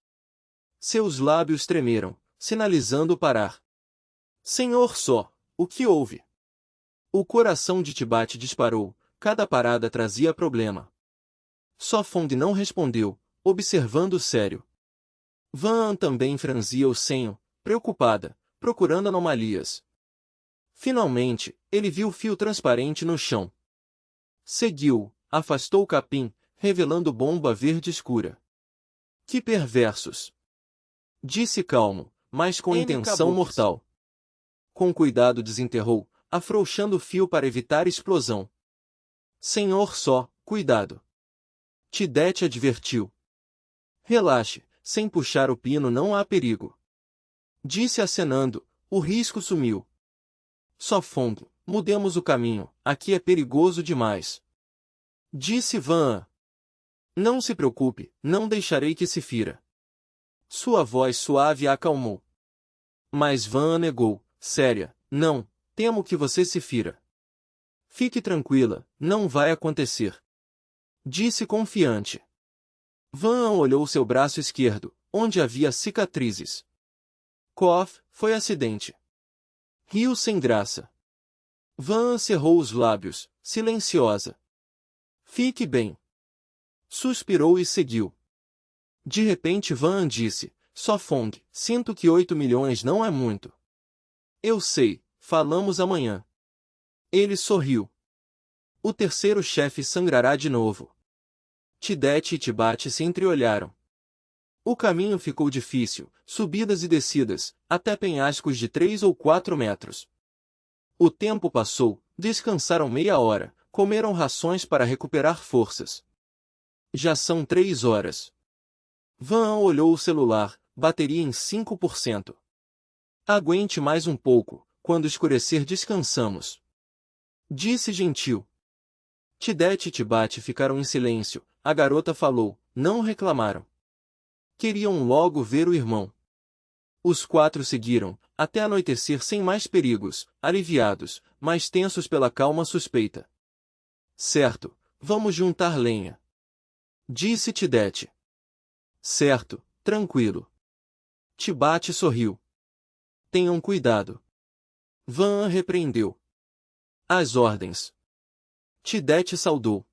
Seus lábios tremeram, sinalizando parar. Senhor Só, o que houve? O coração de Tibate disparou, cada parada trazia problema. Sofon não respondeu, observando sério. Van também franzia o senho, preocupada, procurando anomalias. Finalmente, ele viu o fio transparente no chão. Seguiu, afastou o capim, revelando bomba verde escura. Que perversos! Disse calmo, mas com intenção mortal. Com cuidado desenterrou, afrouxando o fio para evitar explosão. Senhor Só, cuidado! Tidete advertiu. Relaxe, sem puxar o pino não há perigo. Disse acenando, o risco sumiu. Sofon, mudemos o caminho, aqui é perigoso demais. Disse Van. Não se preocupe, não deixarei que se fira. Sua voz suave a acalmou. Mas Van negou, séria, não, temo que você se fira. Fique tranquila, não vai acontecer. Disse confiante. Van olhou seu braço esquerdo, onde havia cicatrizes. Cof, foi acidente. Riu sem graça. Van cerrou os lábios, silenciosa. Fique bem. Suspirou e seguiu. De repente Van disse, Sofon, sinto que 8 milhões não é muito. Eu sei, falamos amanhã. Ele sorriu. O terceiro chefe sangrará de novo. Tidete e Tibate se entreolharam. O caminho ficou difícil, subidas e descidas, até penhascos de 3 ou 4 metros. O tempo passou, descansaram meia hora, comeram rações para recuperar forças. Já são 3 horas. Van olhou o celular, bateria em 5%. Aguente mais um pouco, quando escurecer descansamos. Disse gentil. Tidete e Tibate ficaram em silêncio, a garota falou, não reclamaram. Queriam logo ver o irmão. Os 4 seguiram, até anoitecer sem mais perigos, aliviados, mas tensos pela calma suspeita. Certo, vamos juntar lenha. Disse Tidete. Certo, tranquilo. Tibate sorriu. Tenham cuidado. Van repreendeu. As ordens. Tidete saudou.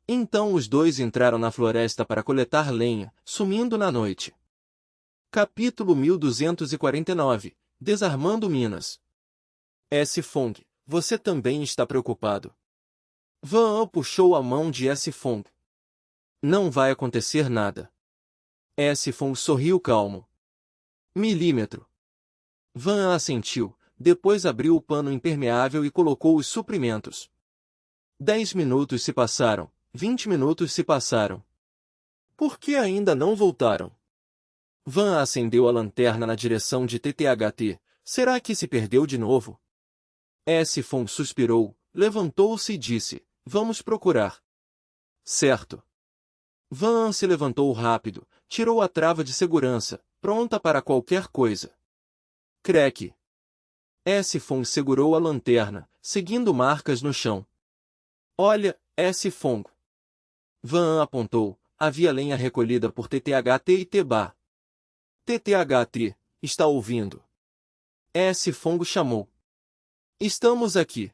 Então os dois entraram na floresta para coletar lenha, sumindo na noite. Capítulo 1249 Desarmando Minas. Sfong, você também está preocupado. Van puxou a mão de Sfong. Não vai acontecer nada. Sfong sorriu calmo. Milímetro. Van assentiu, depois abriu o pano impermeável e colocou os suprimentos. 10 minutos se passaram, 20 minutos se passaram. Por que ainda não voltaram? Van acendeu a lanterna na direção de TTHT. Será que se perdeu de novo? Sfong suspirou, levantou-se e disse, vamos procurar. Certo. Van se levantou rápido, tirou a trava de segurança, pronta para qualquer coisa. Creque. S-Fong segurou a lanterna, seguindo marcas no chão. Olha, S-Fong. Van apontou. Havia lenha recolhida por TTHT e Teba. TTHT, está ouvindo? S-Fong chamou. Estamos aqui.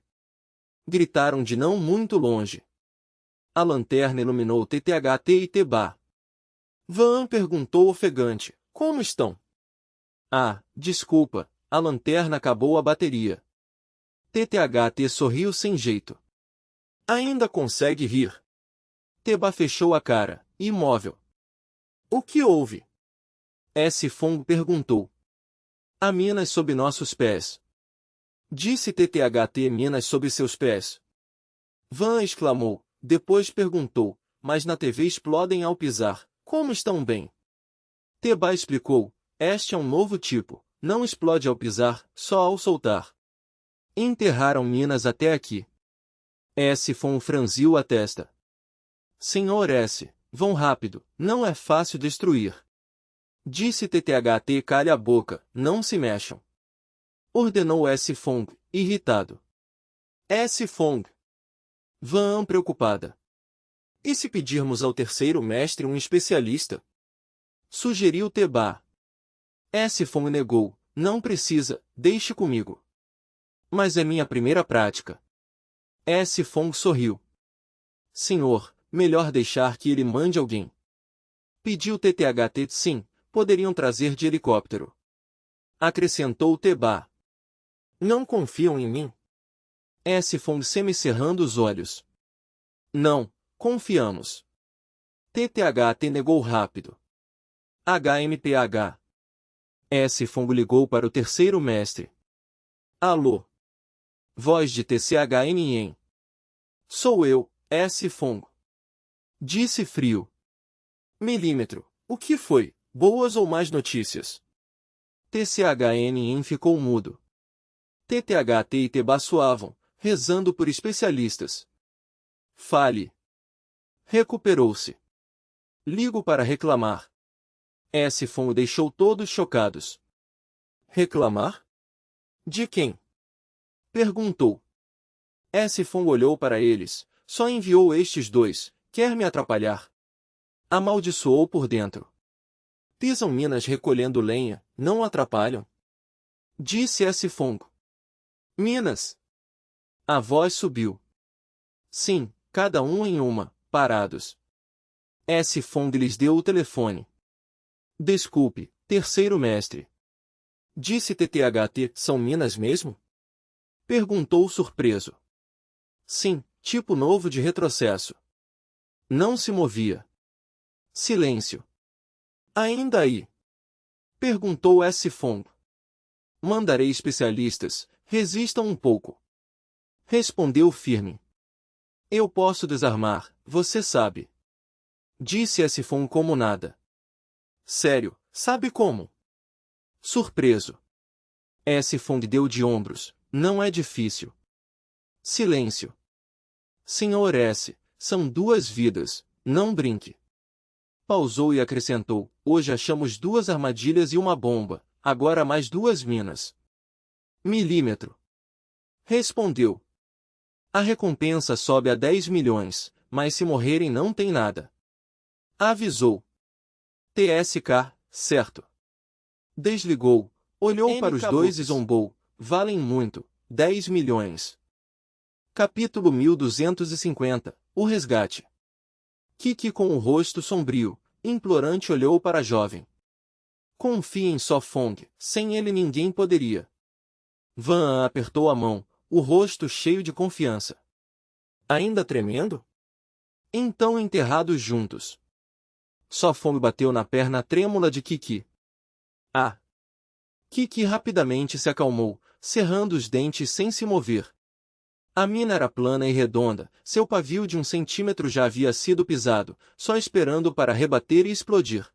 Gritaram de não muito longe. A lanterna iluminou TTHT e Teba. Van perguntou ofegante, como estão? Ah, desculpa, a lanterna acabou a bateria. TTHT sorriu sem jeito. Ainda consegue rir. Teba fechou a cara, imóvel. O que houve? S-Fong perguntou. Há minas sob nossos pés. Disse TTHT, minas sob seus pés. Van exclamou, depois perguntou, mas na TV explodem ao pisar, como estão bem? Teba explicou, este é um novo tipo, não explode ao pisar, só ao soltar. Enterraram minas até aqui. S-Fong franziu a testa. Senhor S, vão rápido, não é fácil destruir. Disse TTHT, calha a boca, não se mexam. Ordenou S-Fong, irritado. S-Fong. Van preocupada. E se pedirmos ao terceiro mestre um especialista? Sugeriu Teba. S-Fong negou, não precisa, deixe comigo. Mas é minha primeira prática. S-Fong sorriu. Senhor, melhor deixar que ele mande alguém. Pediu TTHT, sim, poderiam trazer de helicóptero. Acrescentou Teba. Não confiam em mim? S-Fong semicerrando os olhos. Não, confiamos. TTHT negou rápido. HMPH. S-Fong ligou para o terceiro mestre. Alô? Voz de TCHNN. Sou eu, S-Fong. Disse frio. Milímetro, o que foi? Boas ou más notícias? TCHNN ficou mudo. TTHT e Teba suavam, rezando por especialistas. Fale. Recuperou-se. Ligo para reclamar. S-Fong deixou todos chocados. Reclamar? De quem? Perguntou. S-Fong olhou para eles. Só enviou estes dois. Quer me atrapalhar? Amaldiçoou por dentro. Pisam minas recolhendo lenha, não atrapalham? Disse S-Fong. Minas. A voz subiu. Sim, cada um em uma, parados. S-Fong lhes deu o telefone. Desculpe, terceiro mestre. Disse TTHT, são minas mesmo? Perguntou surpreso. Sim, tipo novo de retrocesso. Não se movia. Silêncio. Ainda aí? Perguntou S-Fong. Mandarei especialistas, resistam um pouco. Respondeu firme. Eu posso desarmar, você sabe. Disse S-Fong como nada. Sério, sabe como? Surpreso. S-Fong deu de ombros, não é difícil. Silêncio. Senhor S, são 2 vidas, não brinque. Pausou e acrescentou, hoje achamos 2 armadilhas e uma bomba, agora mais 2 minas. Milímetro. Respondeu. A recompensa sobe a 10 milhões, mas se morrerem não tem nada. Avisou. TSK, certo. Desligou, olhou para os dois e zombou, valem muito, 10 milhões. Capítulo 1250, O Resgate. Kiki com o rosto sombrio, implorante olhou para a jovem. Confie em So-Fong, sem ele ninguém poderia. Van apertou a mão, o rosto cheio de confiança. Ainda tremendo? Então enterrados juntos. So-Fong bateu na perna trêmula de Kiki. Ah! Kiki rapidamente se acalmou, cerrando os dentes sem se mover. A mina era plana e redonda, seu pavio de 1 centímetro já havia sido pisado, só esperando para rebater e explodir.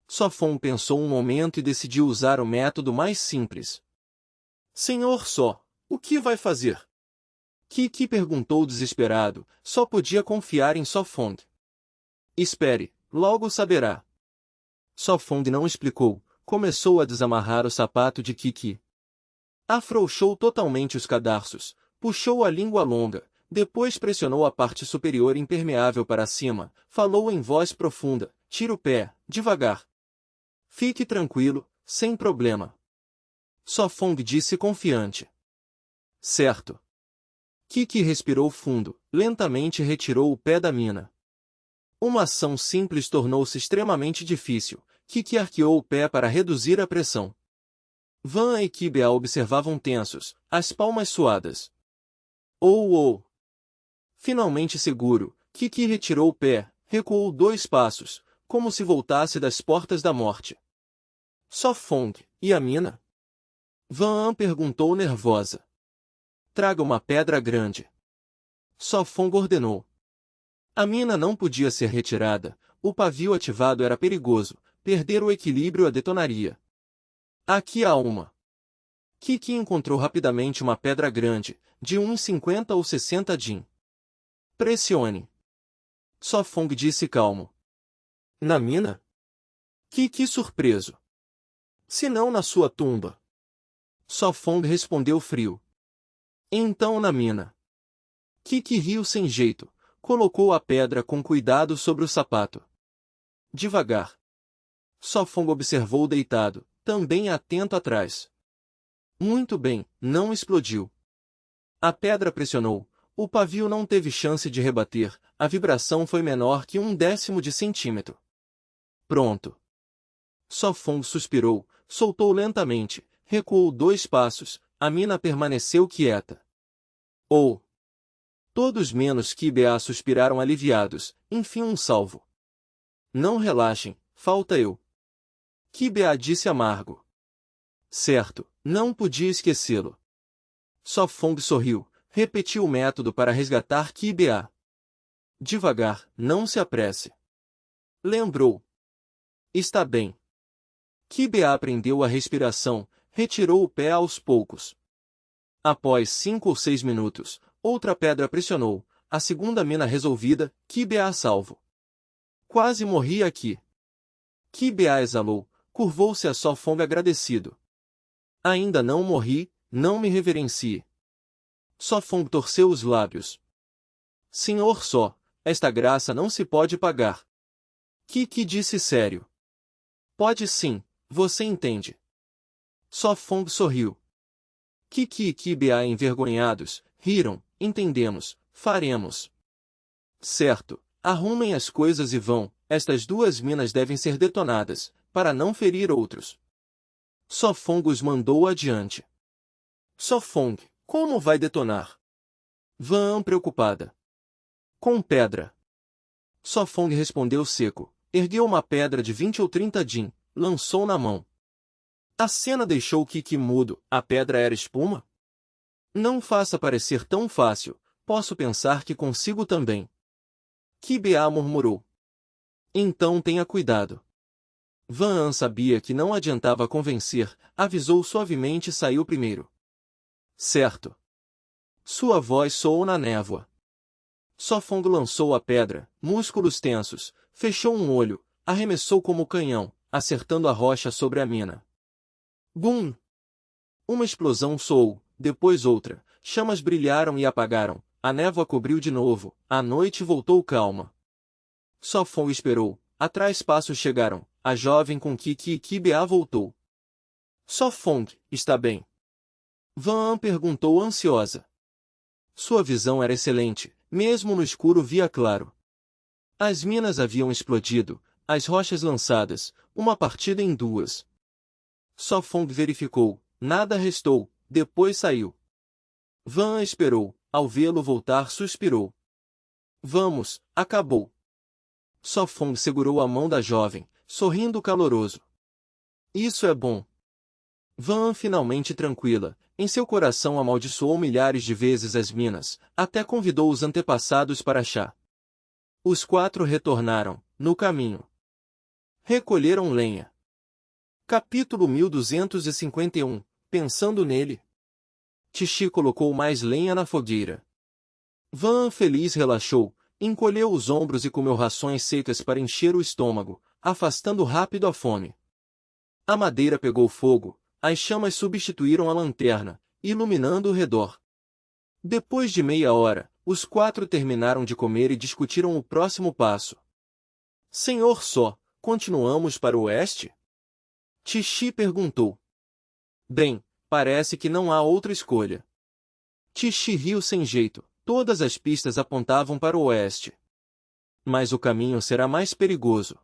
So-Fong pensou um momento e decidiu usar o método mais simples. Senhor So, o que vai fazer? Kiki perguntou desesperado, só podia confiar em So-Fong. Espere, logo saberá. Sofong não explicou, começou a desamarrar o sapato de Kiki. Afrouxou totalmente os cadarços, puxou a língua longa, depois pressionou a parte superior impermeável para cima, falou em voz profunda, tira o pé, devagar. Fique tranquilo, sem problema. Sofong disse confiante. Certo. Kiki respirou fundo, lentamente retirou o pé da mina. Uma ação simples tornou-se extremamente difícil. Kiki arqueou o pé para reduzir a pressão. Van e Kibea observavam tensos, as palmas suadas. Oh! Finalmente seguro, Kiki retirou o pé, recuou 2 passos, como se voltasse das portas da morte. Sofong, e a mina? Van perguntou nervosa. Traga uma pedra grande. Sofong ordenou. A mina não podia ser retirada, o pavio ativado era perigoso, perder o equilíbrio a detonaria. Aqui há uma. Kiki encontrou rapidamente uma pedra grande, de uns 50 ou 60 din. Pressione. Sofong disse calmo. Na mina? Kiki surpreso. Se não na sua tumba. Sofong respondeu frio. Então na mina. Kiki riu sem jeito, colocou a pedra com cuidado sobre o sapato. Devagar. Sofong observou deitado, também atento atrás. Muito bem, não explodiu. A pedra pressionou, o pavio não teve chance de rebater, a vibração foi menor que 1/10 de centímetro. Pronto. Sofong suspirou, soltou lentamente, recuou 2 passos, a mina permaneceu quieta. Oh! Todos menos Kibea suspiraram aliviados, enfim um salvo. Não relaxem, falta eu. Kibea disse amargo. Certo, não podia esquecê-lo. Sofong sorriu, repetiu o método para resgatar Kibea. Devagar, não se apresse. Lembrou. Está bem. Kibea aprendeu a respiração, retirou o pé aos poucos. Após 5 ou 6 minutos, outra pedra pressionou, a segunda mina resolvida, Kibea a salvo. Quase morri aqui. Kibea exalou, curvou-se a Sofong agradecido. Ainda não morri, não me reverencie. Sofong torceu os lábios. Senhor Só, esta graça não se pode pagar. Kiki disse sério. Pode sim, você entende. Sofong sorriu. Kiki e Kibea envergonhados, riram, entendemos, faremos. Certo, arrumem as coisas e vão, estas 2 minas devem ser detonadas, para não ferir outros. Sofong os mandou adiante. Sofong, como vai detonar? Van preocupada. Com pedra. Sofong respondeu seco, ergueu uma pedra de 20 ou 30 din, lançou na mão. A cena deixou Kiki mudo, a pedra era espuma? Não faça parecer tão fácil, posso pensar que consigo também. Kibea murmurou. Então tenha cuidado. Van sabia que não adiantava convencer, avisou suavemente e saiu primeiro. Certo. Sua voz soou na névoa. Sofong lançou a pedra, músculos tensos, fechou um olho, arremessou como canhão, acertando a rocha sobre a mina. Bum! Uma explosão soou, depois outra, chamas brilharam e apagaram, a névoa cobriu de novo, a noite voltou calma. Sofong esperou, atrás passos chegaram, a jovem com Kiki e Kibea voltou. Sofong, está bem? Van perguntou ansiosa. Sua visão era excelente, mesmo no escuro via claro. As minas haviam explodido, as rochas lançadas, uma partida em 2. Sofong verificou, nada restou, depois saiu. Van esperou, ao vê-lo voltar suspirou. Vamos, acabou. Sofong segurou a mão da jovem, sorrindo caloroso. Isso é bom. Van finalmente tranquila, em seu coração amaldiçoou milhares de vezes as minas, até convidou os antepassados para chá. Os 4 retornaram, no caminho. Recolheram lenha. Capítulo 1251, pensando nele. Tixi colocou mais lenha na fogueira. Van feliz relaxou, encolheu os ombros e comeu rações secas para encher o estômago, afastando rápido a fome. A madeira pegou fogo, as chamas substituíram a lanterna, iluminando o redor. Depois de meia hora, os 4 terminaram de comer e discutiram o próximo passo. Senhor Só, continuamos para o oeste? Tixi perguntou. Bem, parece que não há outra escolha. Tixi riu sem jeito, todas as pistas apontavam para o oeste. Mas o caminho será mais perigoso.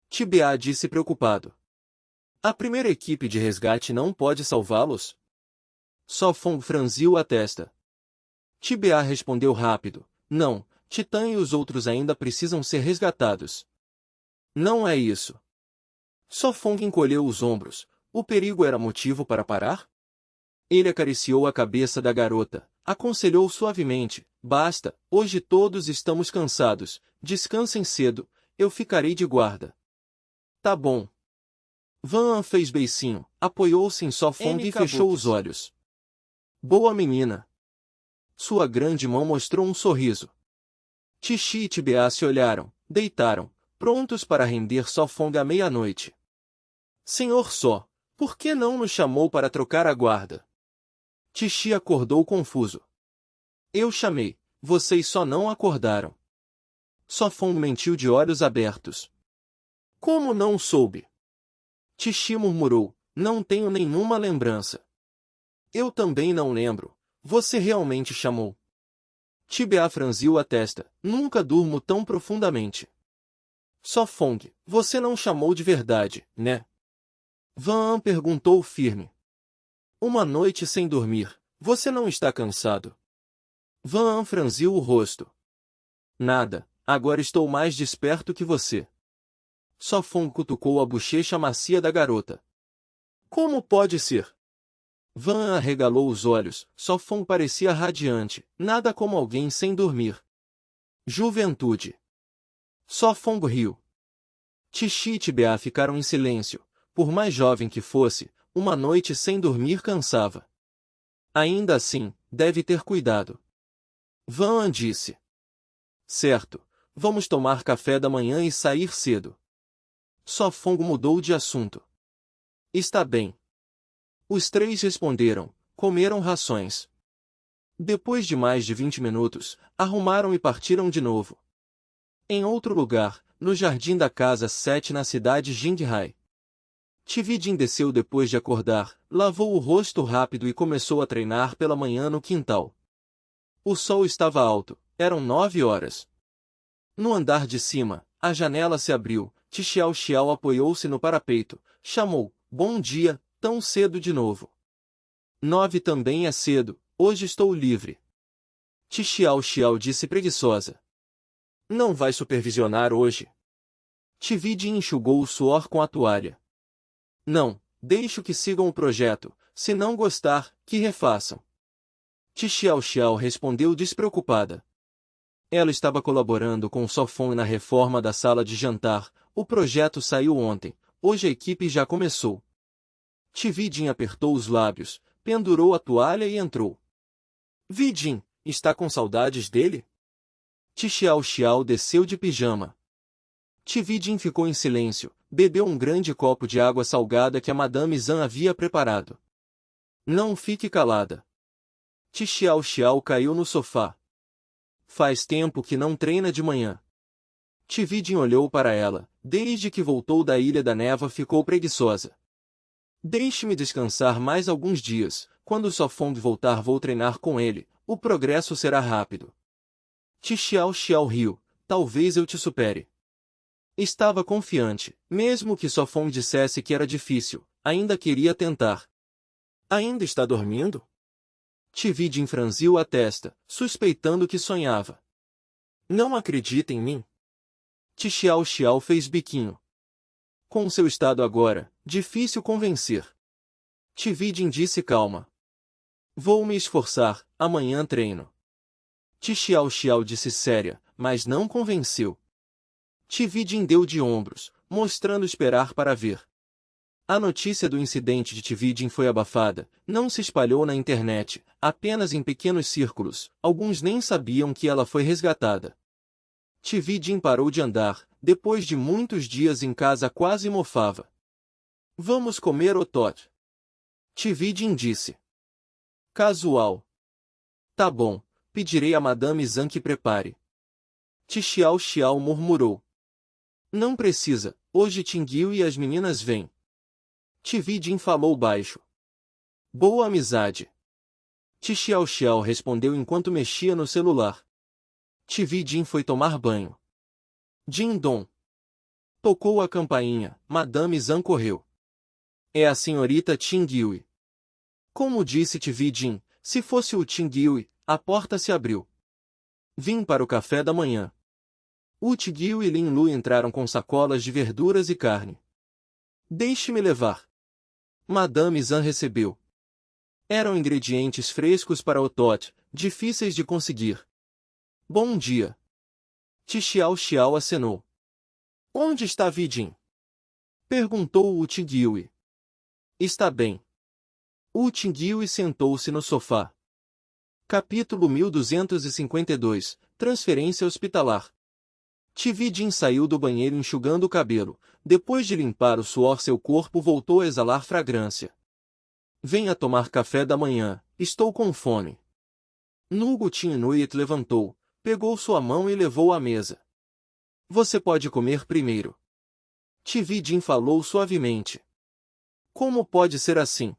Tibia disse preocupado. A primeira equipe de resgate não pode salvá-los? Só Fong franziu a testa. Tibia respondeu rápido, não, Titã e os outros ainda precisam ser resgatados. Não é isso. Só Fong encolheu os ombros, o perigo era motivo para parar? Ele acariciou a cabeça da garota, aconselhou suavemente, basta, hoje todos estamos cansados, descansem cedo, eu ficarei de guarda. Tá bom. Van fez beicinho, apoiou-se em Só Fong e fechou os olhos. Boa menina. Sua grande mão mostrou um sorriso. Tixi e Tibia se olharam, deitaram, prontos para render Só Fong à meia-noite. Senhor Só, por que não nos chamou para trocar a guarda? Tixi acordou confuso. Eu chamei, vocês só não acordaram. Só Fong mentiu de olhos abertos. Como não soube? Tixi murmurou, não tenho nenhuma lembrança. Eu também não lembro, você realmente chamou? Tibia franziu a testa, nunca durmo tão profundamente. Só Fong, você não chamou de verdade, né? Van perguntou firme. Uma noite sem dormir, você não está cansado? Van franziu o rosto. Nada, agora estou mais desperto que você. Só Fong cutucou a bochecha macia da garota. Como pode ser? Van arregalou os olhos, Só Fong parecia radiante, nada como alguém sem dormir. Juventude. Só Fong riu. Tixi e Tibia ficaram em silêncio, por mais jovem que fosse, uma noite sem dormir cansava. Ainda assim, deve ter cuidado. Van disse. Certo, vamos tomar café da manhã e sair cedo. Só Fong mudou de assunto. Está bem. Os 3 responderam, comeram rações. Depois de mais de 20 minutos, arrumaram e partiram de novo. Em outro lugar, no jardim da casa 7 na cidade Jinghai. Tividin desceu depois de acordar, lavou o rosto rápido e começou a treinar pela manhã no quintal. O sol estava alto, eram 9 horas. No andar de cima, a janela se abriu, Xiao Xiao apoiou-se no parapeito, chamou, bom dia, tão cedo de novo. 9 também é cedo, hoje estou livre. Xiao Xiao disse preguiçosa. Não vai supervisionar hoje? Tividin enxugou o suor com a toalha. Não, deixo que sigam o projeto, se não gostar, que refaçam. Xiao Xiao respondeu despreocupada. Ela estava colaborando com Só Fong na reforma da sala de jantar, o projeto saiu ontem, hoje a equipe já começou. Tividin apertou os lábios, pendurou a toalha e entrou. Vidin, está com saudades dele? Xiao Xiao desceu de pijama. Tividin ficou em silêncio, bebeu um grande copo de água salgada que a Madame Zhan havia preparado. Não fique calada. Xiao Xiao caiu no sofá. Faz tempo que não treina de manhã. Tividin olhou para ela, desde que voltou da Ilha da Neva ficou preguiçosa. Deixe-me descansar mais alguns dias, quando Só Fong voltar vou treinar com ele, o progresso será rápido. Xiao Xiao riu, talvez eu te supere. Estava confiante, mesmo que Só Fong dissesse que era difícil, ainda queria tentar. Ainda está dormindo? Tividin franziu a testa, suspeitando que sonhava. Não acredita em mim? Xiao Xiao fez biquinho. Com seu estado agora, difícil convencer. Tividin disse calma. Vou me esforçar, amanhã treino. Xiao Xiao disse séria, mas não convenceu. Tividin deu de ombros, mostrando esperar para ver. A notícia do incidente de Tividin foi abafada, não se espalhou na internet, apenas em pequenos círculos, alguns nem sabiam que ela foi resgatada. Tividin parou de andar, depois de muitos dias em casa quase mofava. Vamos comer otot. Tividin disse. Casual. Tá bom, pedirei a Madame Zhang que prepare. Xiao Xiao murmurou. Não precisa, hoje Tinguiu e as meninas vêm. Tividin falou baixo. Boa amizade. Xiao Xiao respondeu enquanto mexia no celular. Tividin foi tomar banho. Din-dong. Tocou a campainha, Madame Zhang correu. É a senhorita Tinguiu. Como disse Tividin, se fosse o Tinguiu, a porta se abriu. Vim para o café da manhã. Wu Tigil e Lin Lu entraram com sacolas de verduras e carne. Deixe-me levar. Madame Zhang recebeu. Eram ingredientes frescos para o tot, difíceis de conseguir. Bom dia. Xiao Xiao acenou. Onde está Vidin? Perguntou Wu Tigil. Está bem. Wu Tigil sentou-se no sofá. Capítulo 1252, Transferência hospitalar. Tividin saiu do banheiro enxugando o cabelo. Depois de limpar o suor seu corpo voltou a exalar fragrância. Venha tomar café da manhã, estou com fome. Nugu Tinnuit levantou, pegou sua mão e levou à mesa. Você pode comer primeiro. Tividin falou suavemente. Como pode ser assim?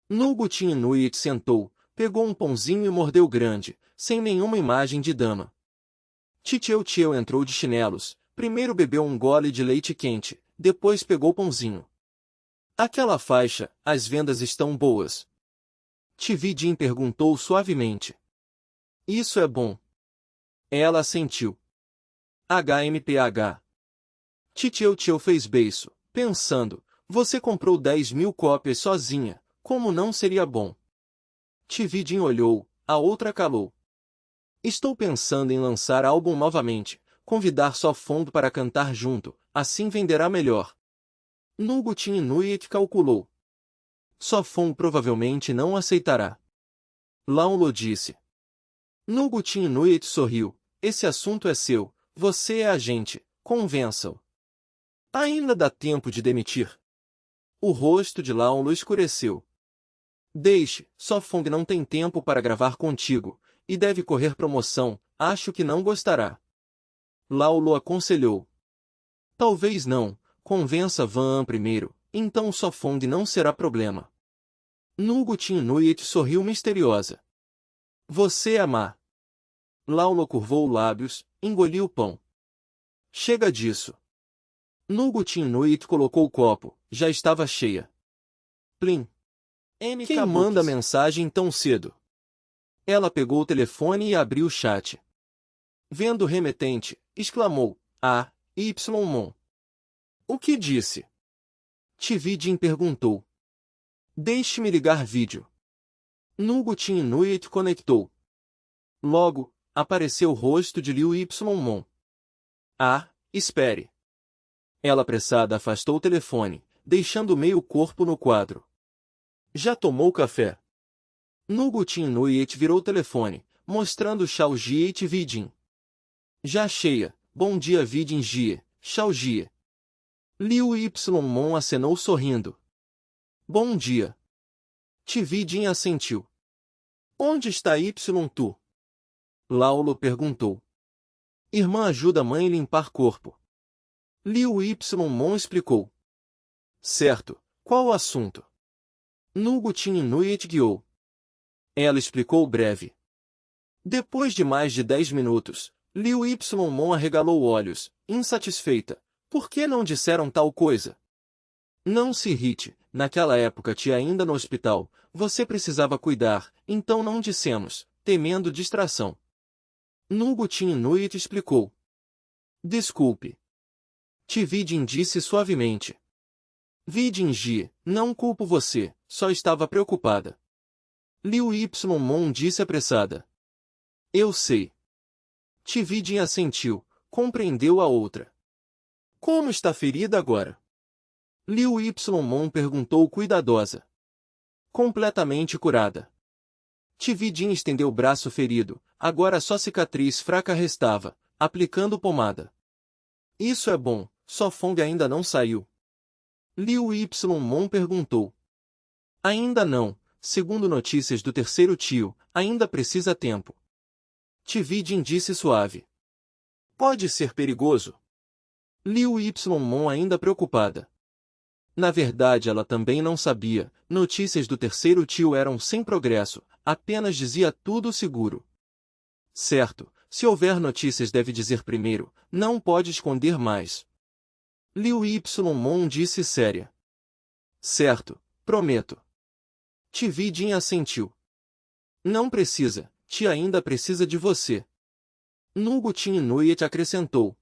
Nugu Tinnuit sentou, pegou um pãozinho e mordeu grande, sem nenhuma imagem de dama. Tcheu entrou de chinelos, primeiro bebeu um gole de leite quente, depois pegou pãozinho. Aquela faixa, as vendas estão boas. Tividin perguntou suavemente. Isso é bom. Ela assentiu. HMPH. Tcheu fez beiço, pensando, você comprou 10.000 cópias sozinha, como não seria bom? Tividin olhou, a outra calou. Estou pensando em lançar álbum novamente, convidar só fundo para cantar junto, assim venderá melhor. Nugu Tinnuit calculou. Só Fon provavelmente não aceitará. Launlo disse. Nugu Tinnuit sorriu. Esse assunto é seu, você é agente, convença-o. Ainda dá tempo de demitir. O rosto de Launlo escureceu. Deixe, só Fong não tem tempo para gravar contigo, e deve correr promoção, acho que não gostará. Launlo aconselhou. Talvez não, convença Van An primeiro, então só Fong não será problema. Nugu Tinnuit sorriu misteriosa. Você é má. Launlo curvou lábios, engoliu o pão. Chega disso. Nugu Tinnuit colocou o copo, já estava cheia. Plim. Quem manda mensagem tão cedo? Ela pegou o telefone e abriu o chat. Vendo o remetente, exclamou, Y-Mon. O que disse? Tividin perguntou. Deixe-me ligar vídeo. Nugu Tinnuit conectou. Logo, apareceu o rosto de Liu Y-Mon. Espere. Ela apressada afastou o telefone, deixando meio corpo no quadro. Já tomou café? Nugu Tinnuit virou o telefone, mostrando Xiao Jie e Tividin. Já cheia, bom dia Vidin Jie, Xiao Jie. Liu Y-Mon acenou sorrindo. Bom dia. Tividin assentiu. Onde está Y-Tu? Launlo perguntou. Irmã ajuda a mãe a limpar corpo. Liu Y-Mon explicou. Certo, qual o assunto? Nugu Tinnuit guiou. Ela explicou breve. Depois de mais de 10 minutos, Liu Y-Mon arregalou olhos, insatisfeita. Por que não disseram tal coisa? Não se irrite, naquela época tia ainda no hospital, você precisava cuidar, então não dissemos, temendo distração. Nugu Tinnuit explicou. Desculpe. Tividin disse suavemente. Vidin Jie, não culpo você, só estava preocupada. Liu Y-Mon disse apressada. Eu sei. Tividin assentiu, compreendeu a outra. Como está ferida agora? Liu Y-Mon perguntou cuidadosa. Completamente curada. Tividin estendeu o braço ferido, agora só cicatriz fraca restava, aplicando pomada. Isso é bom, Sofong ainda não saiu. Liu Yimon perguntou. Ainda não, segundo notícias do terceiro tio, ainda precisa tempo. Tividin disse suave. Pode ser perigoso? Liu Yimon ainda preocupada. Na verdade ela também não sabia, notícias do terceiro tio eram sem progresso, apenas dizia tudo seguro. Certo, se houver notícias deve dizer primeiro, não pode esconder mais. Liu Yimon disse séria. Certo, prometo. Tividin assentiu. Não precisa, tia ainda precisa de você. Nugutin Inuit acrescentou.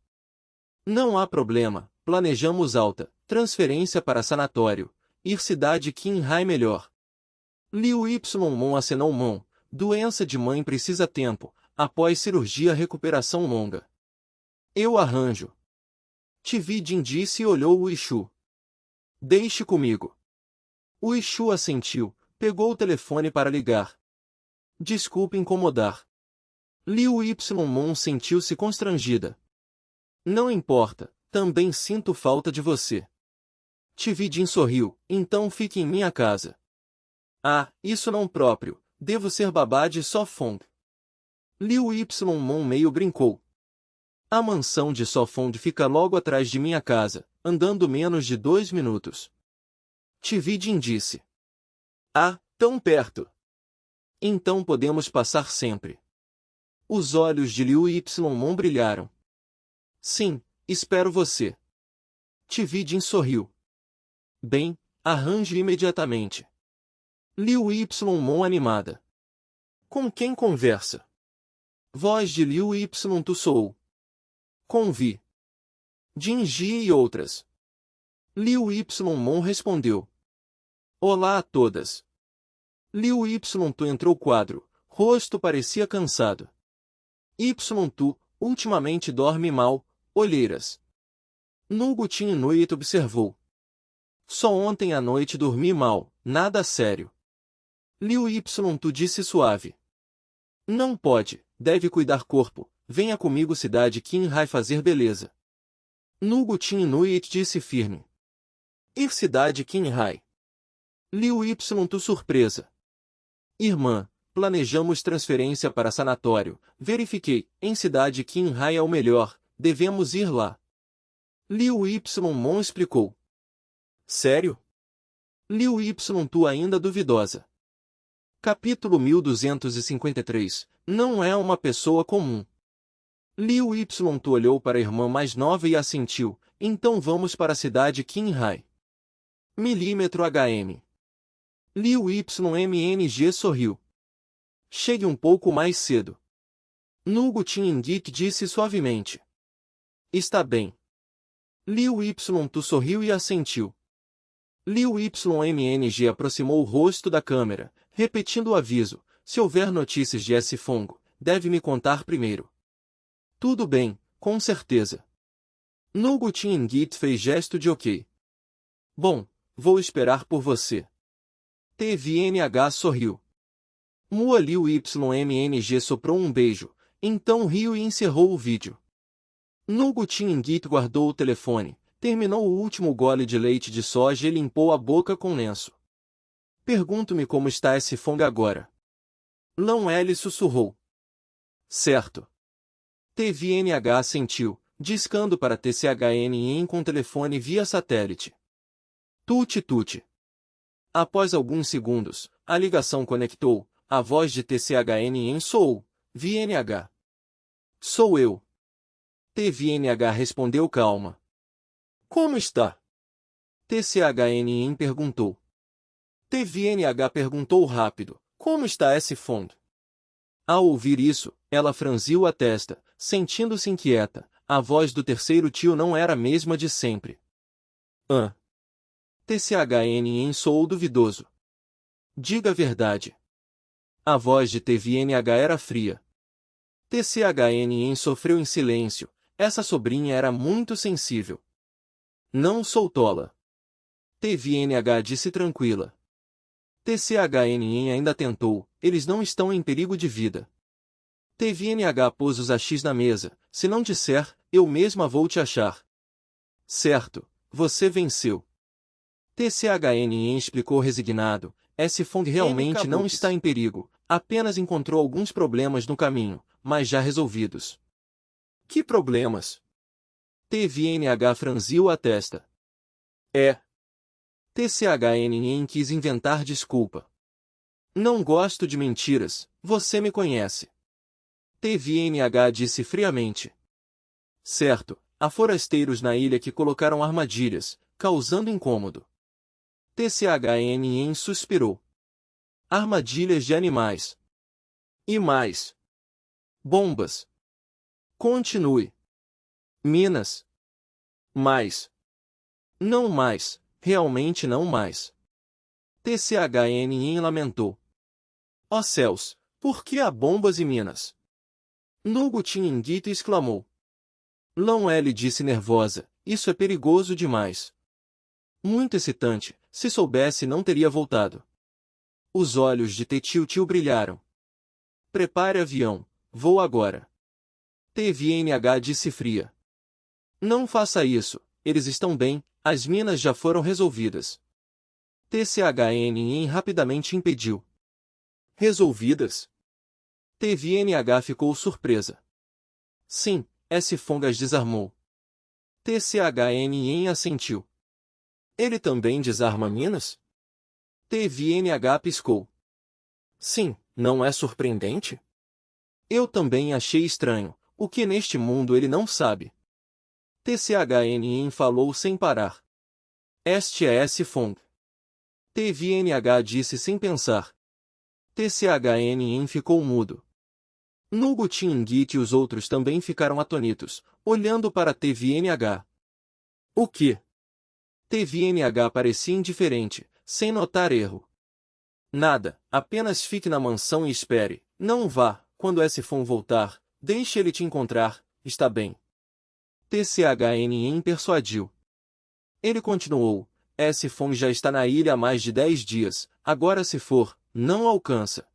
Não há problema, planejamos alta, transferência para sanatório, ir cidade Qinghai melhor. Liu Yimon acenou mão, doença de mãe precisa tempo, após cirurgia recuperação longa. Eu arranjo. Tividin disse e olhou o Ishu. Deixe comigo. O Ishu assentiu, pegou o telefone para ligar. Desculpe incomodar. Liu Yimon sentiu-se constrangida. Não importa, também sinto falta de você. Tividin sorriu, então fique em minha casa. Ah, isso não próprio, devo ser babá de Sofong. Liu Yimon meio brincou. A mansão de Sofong fica logo atrás de minha casa, andando menos de 2 minutos. Tividin disse. Ah, tão perto. Então podemos passar sempre. Os olhos de Liu Yimon brilharam. Sim, espero você. Tividin sorriu. Bem, arranje imediatamente. Liu Yimon animada. Com quem conversa? Voz de Liu Yimon soou. Com Vi. Jinji e outras. Liu Yimon respondeu. Olá a todas. Liu Yimon entrou quadro, rosto parecia cansado. Yimon, ultimamente dorme mal, olheiras. Nugutin Inuit observou. Só ontem à noite dormi mal, nada sério. Liu Yimon disse suave. Não pode, deve cuidar corpo, venha comigo cidade Qinghai fazer beleza. Nugutin Inuit disse firme. Ir cidade Qinghai. Liu Yimon surpresa. Irmã, planejamos transferência para sanatório, verifiquei, em cidade Qinghai é o melhor, devemos ir lá. Liu Yimon explicou. Sério? Liu Yimon ainda duvidosa. Capítulo 1253, não é uma pessoa comum. Liu Yimon olhou para a irmã mais nova e assentiu, então vamos para a cidade Qinghai. Milímetro HM. Liu Yimng sorriu. Chegue um pouco mais cedo. Nugutin Ingit disse suavemente. Está bem. Liu Yimon sorriu e assentiu. Liu Yimng aproximou o rosto da câmera, repetindo o aviso, se houver notícias de Sofong, deve me contar primeiro. Tudo bem, com certeza. Nugutin Ingit fez gesto de ok. Bom, vou esperar por você. TVNH sorriu. Mua Liu Yimng soprou um beijo, então riu e encerrou o vídeo. Nugutin Ingit guardou o telefone, terminou o último gole de leite de soja e limpou a boca com lenço. Pergunto-me como está Sofong agora. Lão L sussurrou. Certo. TVNH assentiu, discando para TCHNN com telefone via satélite. Tute-tute. Após alguns segundos, a ligação conectou, a voz de TCHNN soou, VNH. Sou eu. TVNH respondeu calma. Como está? TCHNN perguntou. TVNH perguntou rápido, como está Sofong? Ao ouvir isso, ela franziu a testa, sentindo-se inquieta, a voz do terceiro tio não era a mesma de sempre. TCHNN soou duvidoso. Diga a verdade. A voz de TVNH era fria. TCHNN sofreu em silêncio, essa sobrinha era muito sensível. Não sou tola. TVNH disse tranquila. TCHNN ainda tentou, eles não estão em perigo de vida. TVNH pôs os AX na mesa, Se não disser, eu mesma vou te achar. Certo, você venceu. TCHNN explicou resignado. S-Fong realmente não está em perigo, apenas encontrou alguns problemas no caminho, mas já resolvidos. Que problemas? TVNH franziu a testa. TCHNN quis inventar desculpa. Não gosto de mentiras, você me conhece. TVNH disse friamente. Certo, há forasteiros na ilha que colocaram armadilhas, causando incômodo. TCHNN suspirou. Armadilhas de animais. E mais. Bombas. Continue. Minas. Mais. Não mais, realmente não mais. TCHNN lamentou. Ó céus, por que há bombas e minas? Nugutin Inguito exclamou. Lão L disse nervosa, isso é perigoso demais. Muito excitante, se soubesse não teria voltado. Os olhos de Tetiltil brilharam. Prepare avião, vou agora. TVNH disse fria. Não faça isso, eles estão bem, as minas já foram resolvidas. TCHNN rapidamente impediu. Resolvidas? TVNH ficou surpresa. Sim, S-Fong as desarmou. TCHNN assentiu. Ele também desarma minas? TVNH piscou. Sim, não é surpreendente? Eu também achei estranho, o que neste mundo ele não sabe. TCHNN falou sem parar. Este é S-Fong. TVNH disse sem pensar. TCHNN ficou mudo. Nugutin Inguit e os outros também ficaram atônitos, olhando para TVNH. O que? TVNH parecia indiferente, sem notar erro. Nada, apenas fique na mansão e espere, não vá, quando S-Fong voltar, deixe ele te encontrar, está bem. TCHNN persuadiu. Ele continuou, S-Fong já está na ilha há mais de 10 dias, agora se for, não alcança.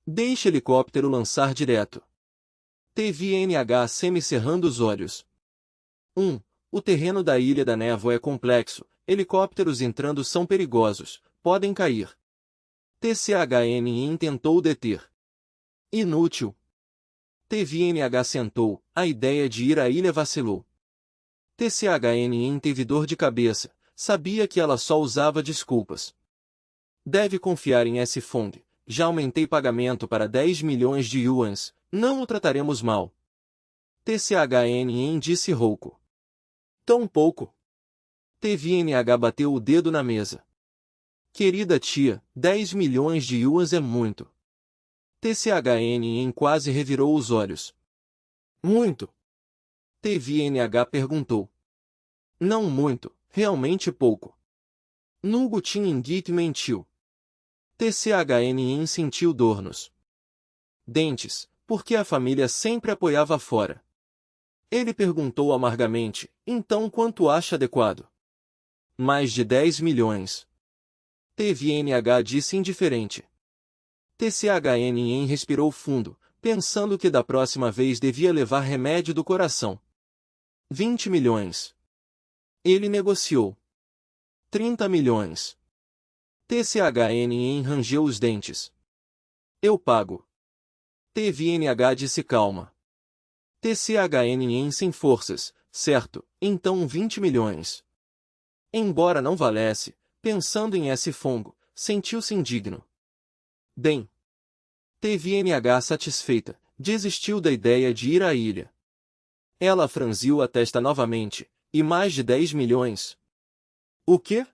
Deixe helicóptero lançar direto. TVNH semicerrando os olhos. 1. O terreno da Ilha da Névoa é complexo, helicópteros entrando são perigosos, podem cair. TCHNN tentou deter. Inútil. TVNH sentou, a ideia de ir à ilha vacilou. TCHNN teve dor de cabeça, sabia que ela só usava desculpas. Deve confiar em S-Fong, já aumentei pagamento para 10 milhões de yuans, não o trataremos mal. TCHNN disse rouco. Tão pouco. TVNH bateu o dedo na mesa. Querida tia, 10 milhões de yuans é muito. TCHNN quase revirou os olhos. Muito? TVNH perguntou. Não muito, realmente pouco. Nugutin Inguit mentiu. TCHNN sentiu dor nos dentes, porque a família sempre apoiava fora. Ele perguntou amargamente, então quanto acha adequado? Mais de 10 milhões. TVNH disse indiferente. TCHNN respirou fundo, pensando que da próxima vez devia levar remédio do coração. 20 milhões. Ele negociou. 30 milhões. TCHNN rangeu os dentes. Eu pago. TVNH disse calma. TCHNN sem forças, certo, então 20 milhões. Embora não valesse, pensando em S-Fong, sentiu-se indigno. Bem. TVNH satisfeita, desistiu da ideia de ir à ilha. Ela franziu a testa novamente, e mais de 10 milhões. O quê?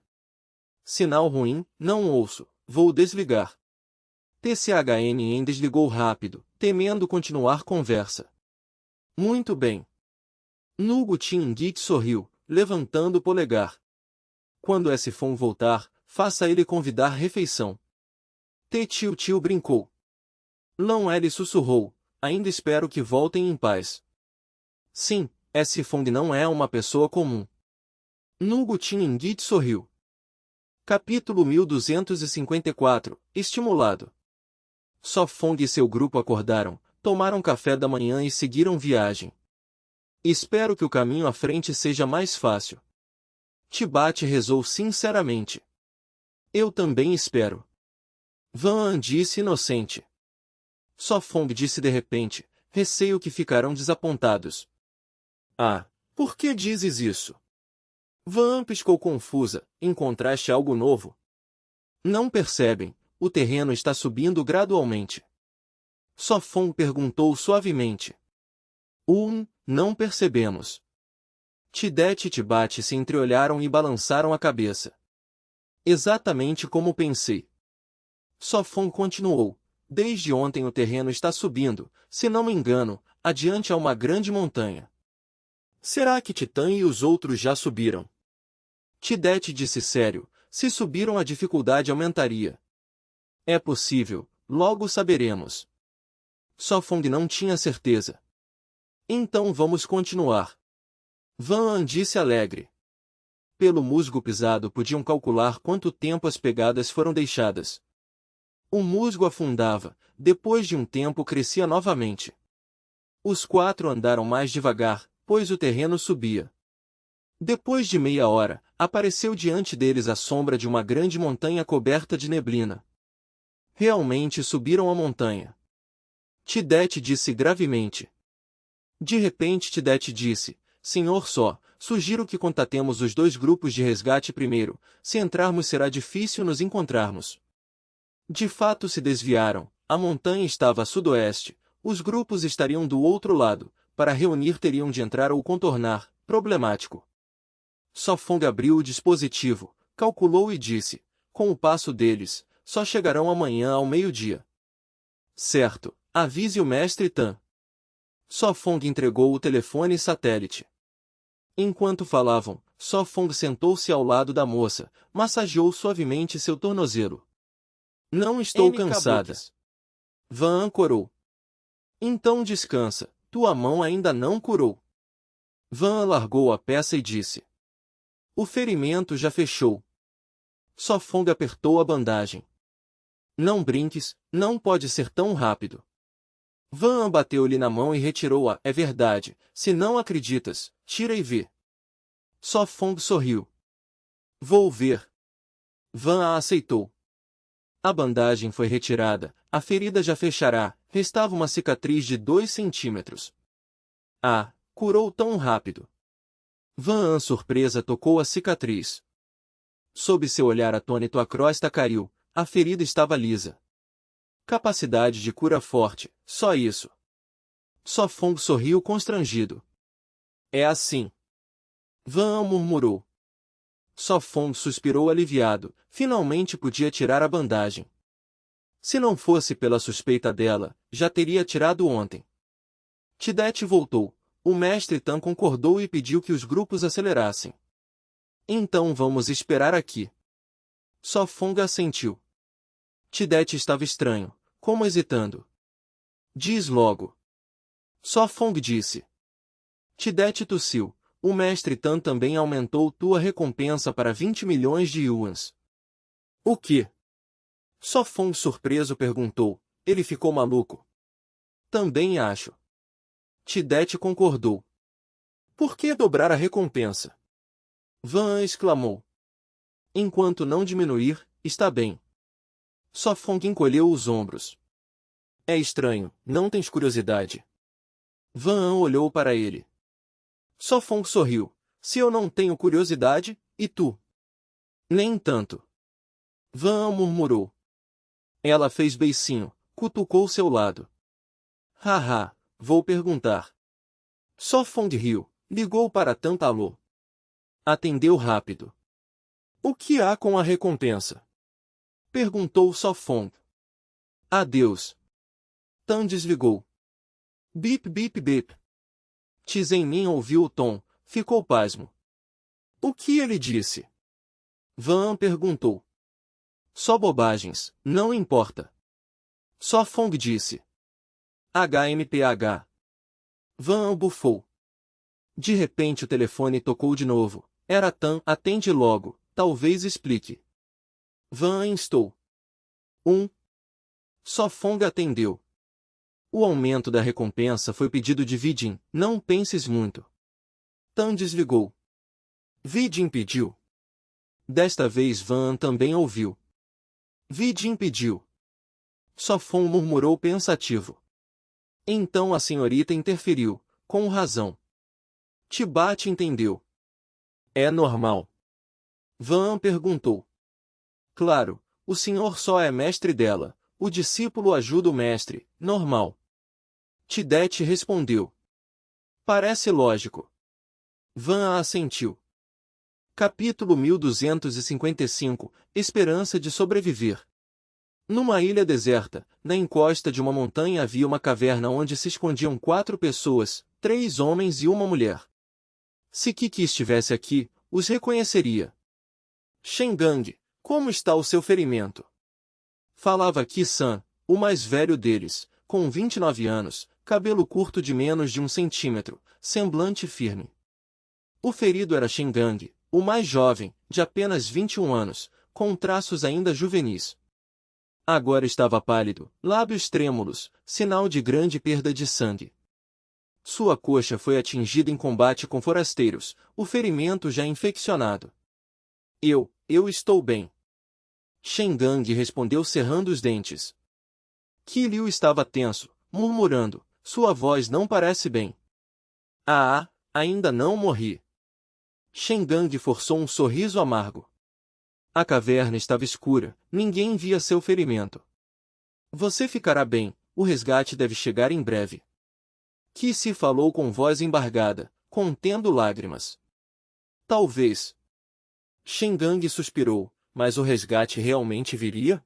Sinal ruim, não ouço, vou desligar. TCHNN desligou rápido, temendo continuar conversa. Muito bem. Nugutin Inguit sorriu, levantando o polegar. Quando S-Fong voltar, faça ele convidar refeição. Tetiltil brincou. Lão L sussurrou, ainda espero que voltem em paz. Sim, S-Fong não é uma pessoa comum. Nugutin Inguit sorriu. Capítulo 1254, Estimulado. Só Fong e seu grupo acordaram, tomaram café da manhã e seguiram viagem. Espero que o caminho à frente seja mais fácil. Tibate rezou sinceramente. Eu também espero. Van An disse inocente. Sofong disse de repente, receio que ficarão desapontados. Ah, por que dizes isso? Van An piscou confusa, encontraste algo novo? Não percebem, o terreno está subindo gradualmente. Sofong perguntou suavemente. Não percebemos. Tidete e Tibate se entreolharam e balançaram a cabeça. Exatamente como pensei. Sofong continuou. Desde ontem o terreno está subindo, se não me engano, adiante há uma grande montanha. Será que Titã e os outros já subiram? Tidete disse sério, se subiram a dificuldade aumentaria. É possível, logo saberemos. Sofong não tinha certeza. Então vamos continuar. Van An disse alegre. Pelo musgo pisado podiam calcular quanto tempo as pegadas foram deixadas. O musgo afundava, depois de um tempo crescia novamente. Os quatro andaram mais devagar, pois o terreno subia. Depois de meia hora, apareceu diante deles a sombra de uma grande montanha coberta de neblina. Realmente subiram a montanha. Tidete disse gravemente. De repente Tidete disse, Senhor Só, sugiro que contatemos os dois grupos de resgate primeiro, se entrarmos será difícil nos encontrarmos. De fato se desviaram, a montanha estava a sudoeste, os grupos estariam do outro lado, para reunir teriam de entrar ou contornar, problemático. Sofong abriu o dispositivo, calculou e disse, com o passo deles, só chegarão amanhã ao meio-dia. Certo, avise o mestre Tan. Sofong entregou o telefone satélite. Enquanto falavam, Sofong sentou-se ao lado da moça, massageou suavemente seu tornozelo. Não estou cansada. Van An corou. Então descansa, tua mão ainda não curou. Van An largou a peça e disse. O ferimento já fechou. Sofong apertou a bandagem. Não brinques, não pode ser tão rápido. Van An bateu-lhe na mão e retirou-a. É verdade, se não acreditas, tira e vê. Sofong sorriu. Vou ver. Van An aceitou. A bandagem foi retirada, a ferida já fechará, restava uma cicatriz de 2 centímetros. Ah, curou tão rápido. Van An surpresa tocou a cicatriz. Sob seu olhar atônito a crosta caiu, a ferida estava lisa. Capacidade de cura forte, só isso. Sofong sorriu constrangido. É assim. Van An murmurou. Sofong suspirou aliviado, finalmente podia tirar a bandagem. Se não fosse pela suspeita dela, já teria tirado ontem. Tidete voltou, o mestre Tan concordou e pediu que os grupos acelerassem. Então vamos esperar aqui. Sofong assentiu. Tidete estava estranho, como hesitando. Diz logo. Sofong disse. Tidete tossiu. O mestre Tan também aumentou tua recompensa para 20 milhões de yuans. O quê? Sofong surpreso perguntou. Ele ficou maluco. Também acho. Tidete concordou. Por que dobrar a recompensa? Van An exclamou. Enquanto não diminuir, está bem. Sofong encolheu os ombros. É estranho, não tens curiosidade? Van An olhou para ele. Sofong sorriu. Se eu não tenho curiosidade, e tu? Nem tanto. Van An murmurou. Ela fez beicinho, cutucou seu lado. Haha, vou perguntar. Sofong riu, ligou para Tantalô. Atendeu rápido. O que há com a recompensa? Perguntou Sofong. Adeus. Tan desligou. Bip bip bip. Tizenmin ouviu o tom, ficou pasmo. O que ele disse? Van An perguntou. Só bobagens, não importa. Sofong disse. HMPH. Van An bufou. De repente o telefone tocou de novo. Era Tan, atende logo, talvez explique. Van An instou. Sofong atendeu. O aumento da recompensa foi pedido de Vidin, não penses muito. Tan desligou. Vidin pediu. Desta vez Van também ouviu. Vidin pediu. Sofon murmurou pensativo. Então a senhorita interferiu, com razão. Tibat entendeu. É normal. Van perguntou. Claro, o senhor só é mestre dela, o discípulo ajuda o mestre, normal. Tidete respondeu. Parece lógico. Van assentiu. Capítulo 1255 Esperança de sobreviver. Numa ilha deserta, na encosta de uma montanha havia uma caverna onde se escondiam 4 pessoas, 3 homens e uma mulher. Se Kiki estivesse aqui, os reconheceria. Shengang, como está o seu ferimento? Falava Ki-san, o mais velho deles, com 29 anos, cabelo curto de menos de 1 centímetro, semblante firme. O ferido era Shengang, o mais jovem, de apenas 21 anos, com traços ainda juvenis. Agora estava pálido, lábios trêmulos, sinal de grande perda de sangue. Sua coxa foi atingida em combate com forasteiros, o ferimento já infeccionado. Eu estou bem. Shengang respondeu cerrando os dentes. Qi Liu estava tenso, murmurando, sua voz não parece bem. Ainda não morri. Shengang forçou um sorriso amargo. A caverna estava escura, ninguém via seu ferimento. Você ficará bem, o resgate deve chegar em breve. Qi Se falou com voz embargada, contendo lágrimas. Talvez. Shengang suspirou, mas o resgate realmente viria?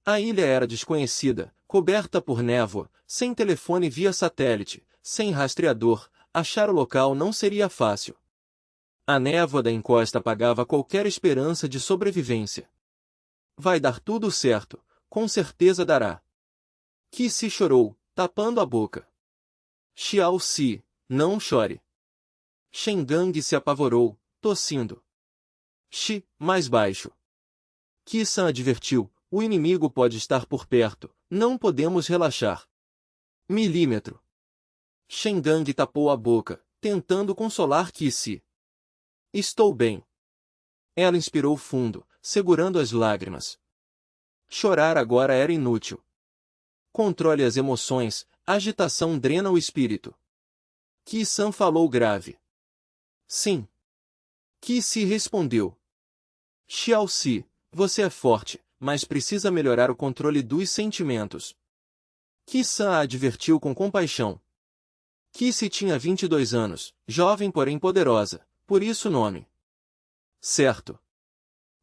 A ilha era desconhecida, coberta por névoa, sem telefone via satélite, sem rastreador, achar o local não seria fácil. A névoa da encosta apagava qualquer esperança de sobrevivência. Vai dar tudo certo, com certeza dará. Qi Se chorou, tapando a boca. Xiao Si, não chore. Shengang se apavorou, tossindo. Mais baixo. Qi-san advertiu, o inimigo pode estar por perto, não podemos relaxar. Milímetro. Shengang tapou a boca, tentando consolar Qi-se. Estou bem. Ela inspirou fundo, segurando as lágrimas. Chorar agora era inútil. Controle as emoções, a agitação drena o espírito. Qi-san falou grave. Sim. Qi-se respondeu. Xiao-si, você é forte, mas precisa melhorar o controle dos sentimentos. Qi-san a advertiu com compaixão. Qi-se tinha 22 anos, jovem porém poderosa, por isso o nome. Certo.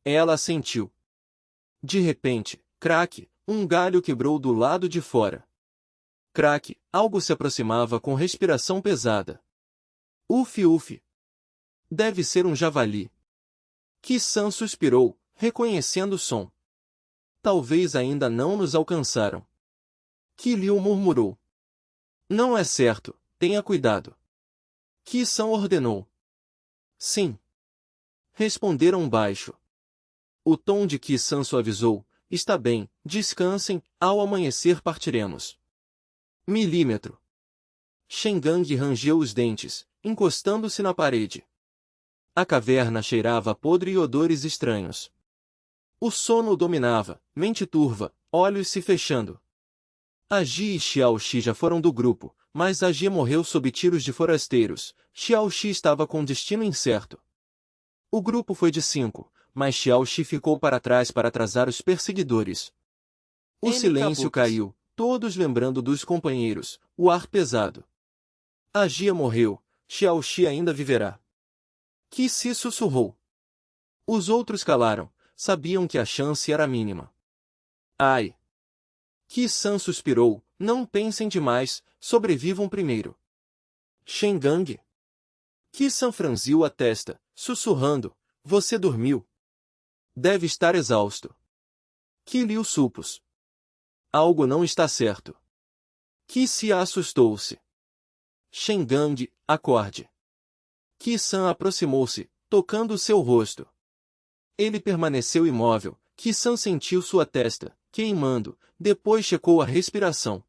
Ela assentiu. De repente, craque, um galho quebrou do lado de fora. Craque, algo se aproximava com respiração pesada. Uf. Deve ser um javali. Qi-san suspirou, reconhecendo o som. Talvez ainda não nos alcançaram. Qi Liu murmurou. Não é certo, tenha cuidado. Qi-san ordenou. Sim. Responderam baixo. O tom de Qi-san suavizou. Está bem, descansem, ao amanhecer partiremos. Milímetro. Shengang rangeu os dentes, encostando-se na parede. A caverna cheirava a podre e odores estranhos. O sono o dominava, mente turva, olhos se fechando. A Ji e Xiao Xi já foram do grupo, mas a Ji morreu sob tiros de forasteiros. Xiao Xi estava com destino incerto. O grupo foi de 5, mas Xiao Xi ficou para trás para atrasar os perseguidores. O silêncio caiu, todos lembrando dos companheiros, o ar pesado. A Jia morreu, Xiao Xi ainda viverá. Qi Se sussurrou. Os outros calaram, sabiam que a chance era mínima. Ai! Qi-san suspirou, não pensem demais, sobrevivam primeiro. Shengang. Qi-san franziu a testa, sussurrando, você dormiu. Deve estar exausto. Qi Liu supus. Algo não está certo. Qi Se assustou-se. Shengang, acorde. Qi-san aproximou-se, tocando seu rosto. Ele permaneceu imóvel. Qi-san sentiu sua testa, queimando, depois checou a respiração.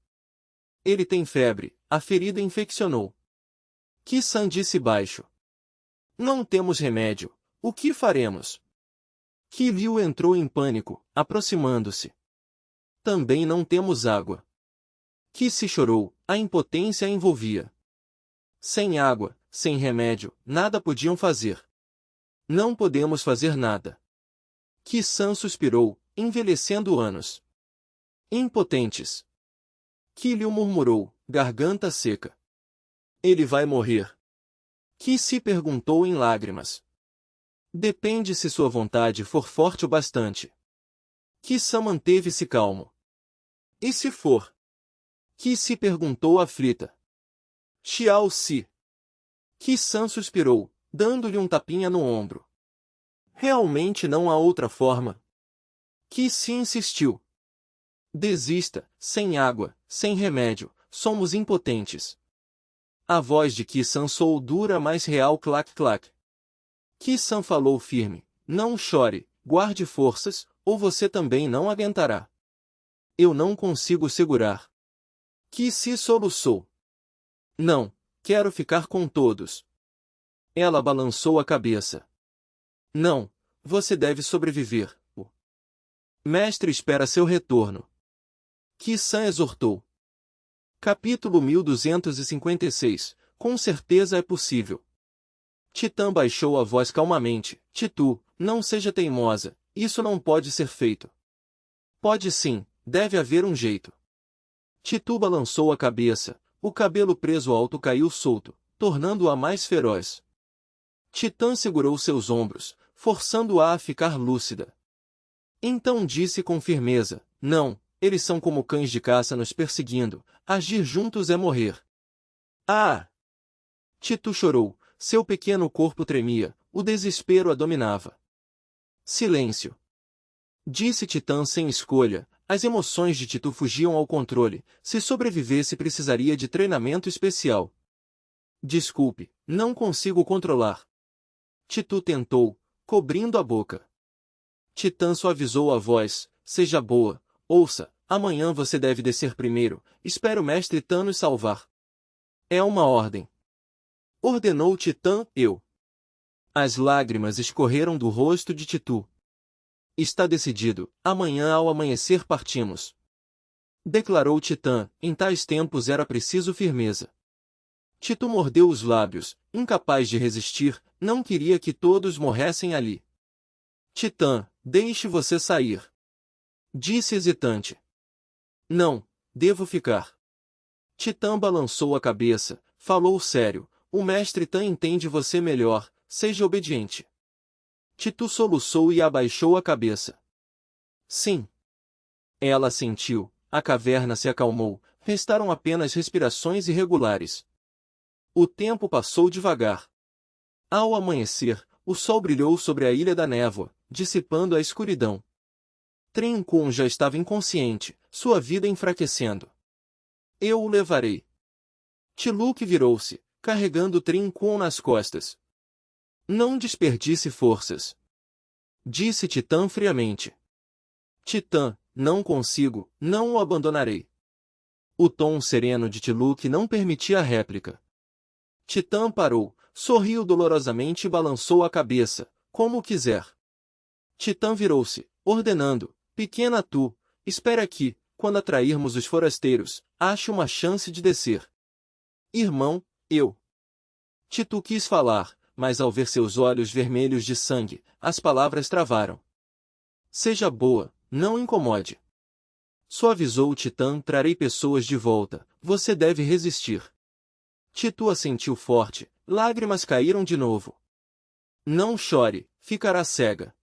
Ele tem febre, a ferida infeccionou. Qi-san disse baixo. Não temos remédio. O que faremos? Kiryu entrou em pânico, aproximando-se. Também não temos água. Kissi chorou, a impotência a envolvia. Sem água, sem remédio, nada podiam fazer. Não podemos fazer nada. Ki-san suspirou, envelhecendo anos. Impotentes. Kiryu murmurou, garganta seca. Ele vai morrer. Kissi perguntou em lágrimas. Depende se sua vontade for forte o bastante. Ki-san manteve-se calmo. E se for? Kissi perguntou aflita. Xiao-si. Ki-san suspirou, dando-lhe um tapinha no ombro. Realmente não há outra forma. Kissi insistiu. Desista, sem água, sem remédio, somos impotentes. A voz de Ki-san soou dura mas real clac-clac. Ki-san falou firme, não chore, guarde forças, ou você também não aguentará. Eu não consigo segurar. Kissi soluçou. Não, quero ficar com todos. Ela balançou a cabeça. Não, você deve sobreviver. O mestre espera seu retorno. Ki-san exortou. Capítulo 1256. Com certeza é possível. Titã baixou a voz calmamente. Titu, não seja teimosa, isso não pode ser feito. Pode sim, deve haver um jeito. Titu balançou a cabeça, o cabelo preso alto caiu solto, tornando-a mais feroz. Titã segurou seus ombros, forçando-a a ficar lúcida. Então disse com firmeza, não, eles são como cães de caça nos perseguindo, agir juntos é morrer. Ah! Titu chorou, seu pequeno corpo tremia, o desespero a dominava. Silêncio. Disse Titã sem escolha, as emoções de Titu fugiam ao controle, se sobrevivesse precisaria de treinamento especial. Desculpe, não consigo controlar. Titu tentou, cobrindo a boca. Titã suavizou a voz, seja boa, ouça, amanhã você deve descer primeiro, espero o mestre Tan nos salvar. É uma ordem. Ordenou Titã, eu. As lágrimas escorreram do rosto de Titu. Está decidido, amanhã ao amanhecer partimos. Declarou Titã, em tais tempos era preciso firmeza. Titu mordeu os lábios, incapaz de resistir, não queria que todos morressem ali. Titã, deixe você sair. Disse hesitante. Não, devo ficar. Titã balançou a cabeça, falou sério, o mestre Tan entende você melhor, seja obediente. Titu soluçou e abaixou a cabeça. Sim. Ela sentiu, a caverna se acalmou, restaram apenas respirações irregulares. O tempo passou devagar. Ao amanhecer, o sol brilhou sobre a ilha da névoa, dissipando a escuridão. Trincun já estava inconsciente, sua vida enfraquecendo. Eu o levarei. Tiluk virou-se, carregando Trincun nas costas. Não desperdice forças. Disse Titã friamente. Titã, não consigo, não o abandonarei. O tom sereno de Tiluk não permitia réplica. Titã parou, sorriu dolorosamente e balançou a cabeça, como quiser. Titã virou-se, ordenando, pequena tu, espere aqui, quando atrairmos os forasteiros, ache uma chance de descer. Irmão, eu. Titu quis falar, mas ao ver seus olhos vermelhos de sangue, as palavras travaram. Seja boa, não incomode. Suavizou Titã, trarei pessoas de volta, você deve resistir. Titu assentiu forte, lágrimas caíram de novo. Não chore, ficará cega.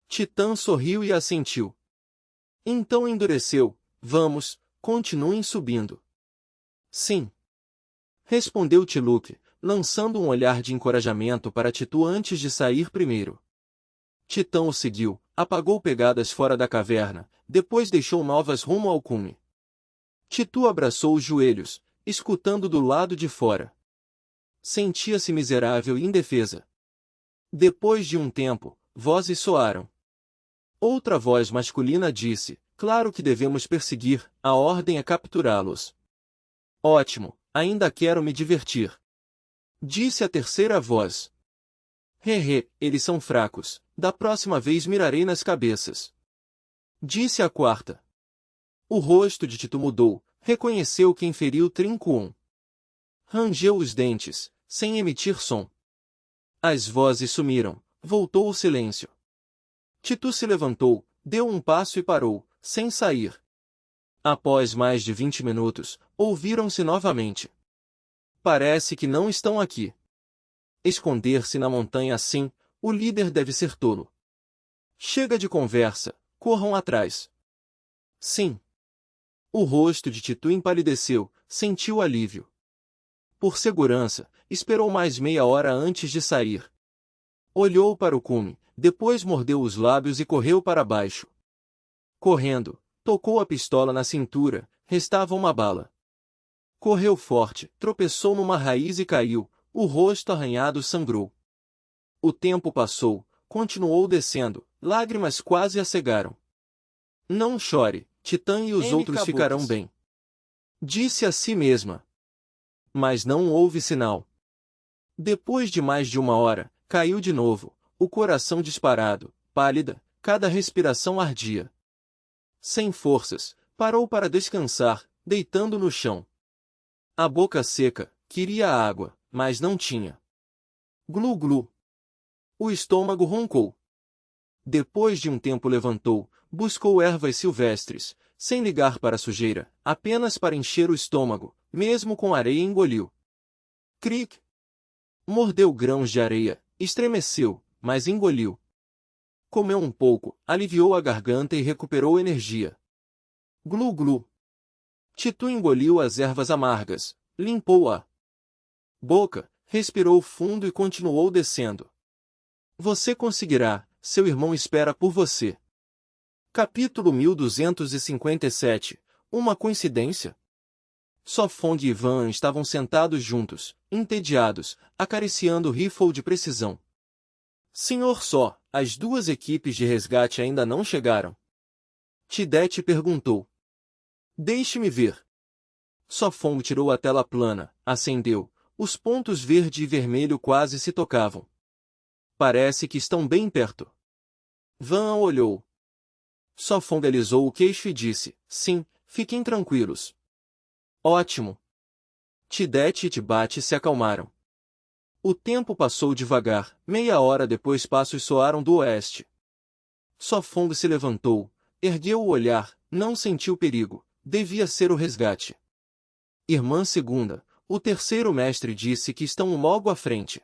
Titã sorriu e assentiu. Então endureceu, vamos, continuem subindo. Sim. Respondeu Tiluk, lançando um olhar de encorajamento para Titu antes de sair primeiro. Titã o seguiu, apagou pegadas fora da caverna, depois deixou novas rumo ao cume. Titu abraçou os joelhos, escutando do lado de fora. Sentia-se miserável e indefesa. Depois de um tempo, vozes soaram. Outra voz masculina disse, claro que devemos perseguir, a ordem é capturá-los. Ótimo, ainda quero me divertir. Disse a terceira voz. Eles são fracos. Da próxima vez mirarei nas cabeças. Disse a quarta. O rosto de Tito mudou, reconheceu quem feriu Trinco. Rangeu os dentes, sem emitir som. As vozes sumiram, voltou o silêncio. Tito se levantou, deu um passo e parou, sem sair. Após mais de 20 minutos, ouviram-se novamente. Parece que não estão aqui. Esconder-se na montanha assim, o líder deve ser tolo. Chega de conversa, corram atrás. Sim. O rosto de Tito empalideceu, sentiu alívio. Por segurança, esperou mais meia hora antes de sair. Olhou para o cume, depois mordeu os lábios e correu para baixo. Correndo, tocou a pistola na cintura, restava uma bala. Correu forte, tropeçou numa raiz e caiu, o rosto arranhado sangrou. O tempo passou, continuou descendo, lágrimas quase a cegaram. Não chore, Titã e os outros ficarão bem. Disse a si mesma. Mas não houve sinal. Depois de mais de uma hora, caiu de novo, o coração disparado, pálida, cada respiração ardia. Sem forças, parou para descansar, deitando no chão. A boca seca, queria água, mas não tinha. Glu glu. O estômago roncou. Depois de um tempo levantou, buscou ervas silvestres, sem ligar para a sujeira, apenas para encher o estômago, mesmo com areia engoliu. Cric. Mordeu grãos de areia, estremeceu, mas engoliu. Comeu um pouco, aliviou a garganta e recuperou energia. Glu glu. Tito engoliu as ervas amargas, limpou a boca, respirou fundo e continuou descendo. Você conseguirá, seu irmão espera por você. Capítulo 1257. Uma coincidência? Sofong e Ivan estavam sentados juntos, entediados, acariciando o rifle de precisão. Senhor Só, as duas equipes de resgate ainda não chegaram. Tidete perguntou. Deixe-me ver. Sofong tirou a tela plana, acendeu. Os pontos verde e vermelho quase se tocavam. Parece que estão bem perto. Van olhou. Sofong alisou o queixo e disse, sim, fiquem tranquilos. Ótimo. Tidete e Tibate se acalmaram. O tempo passou devagar, meia hora depois passos soaram do oeste. Sofong se levantou, ergueu o olhar, não sentiu perigo, devia ser o resgate. Irmã segunda, o terceiro mestre disse que estão logo à frente.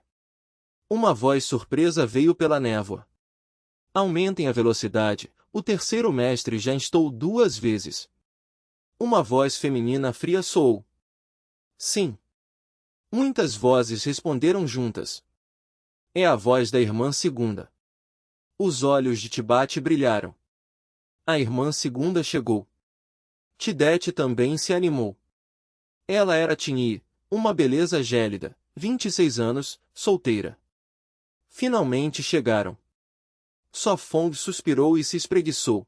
Uma voz surpresa veio pela névoa. Aumentem a velocidade, o terceiro mestre já instou 2 vezes. Uma voz feminina fria soou. Sim. Muitas vozes responderam juntas. É a voz da irmã segunda. Os olhos de Tibate brilharam. A irmã segunda chegou. Tidete também se animou. Ela era Tini, uma beleza gélida, 26 anos, solteira. Finalmente chegaram. Sofong suspirou e se espreguiçou.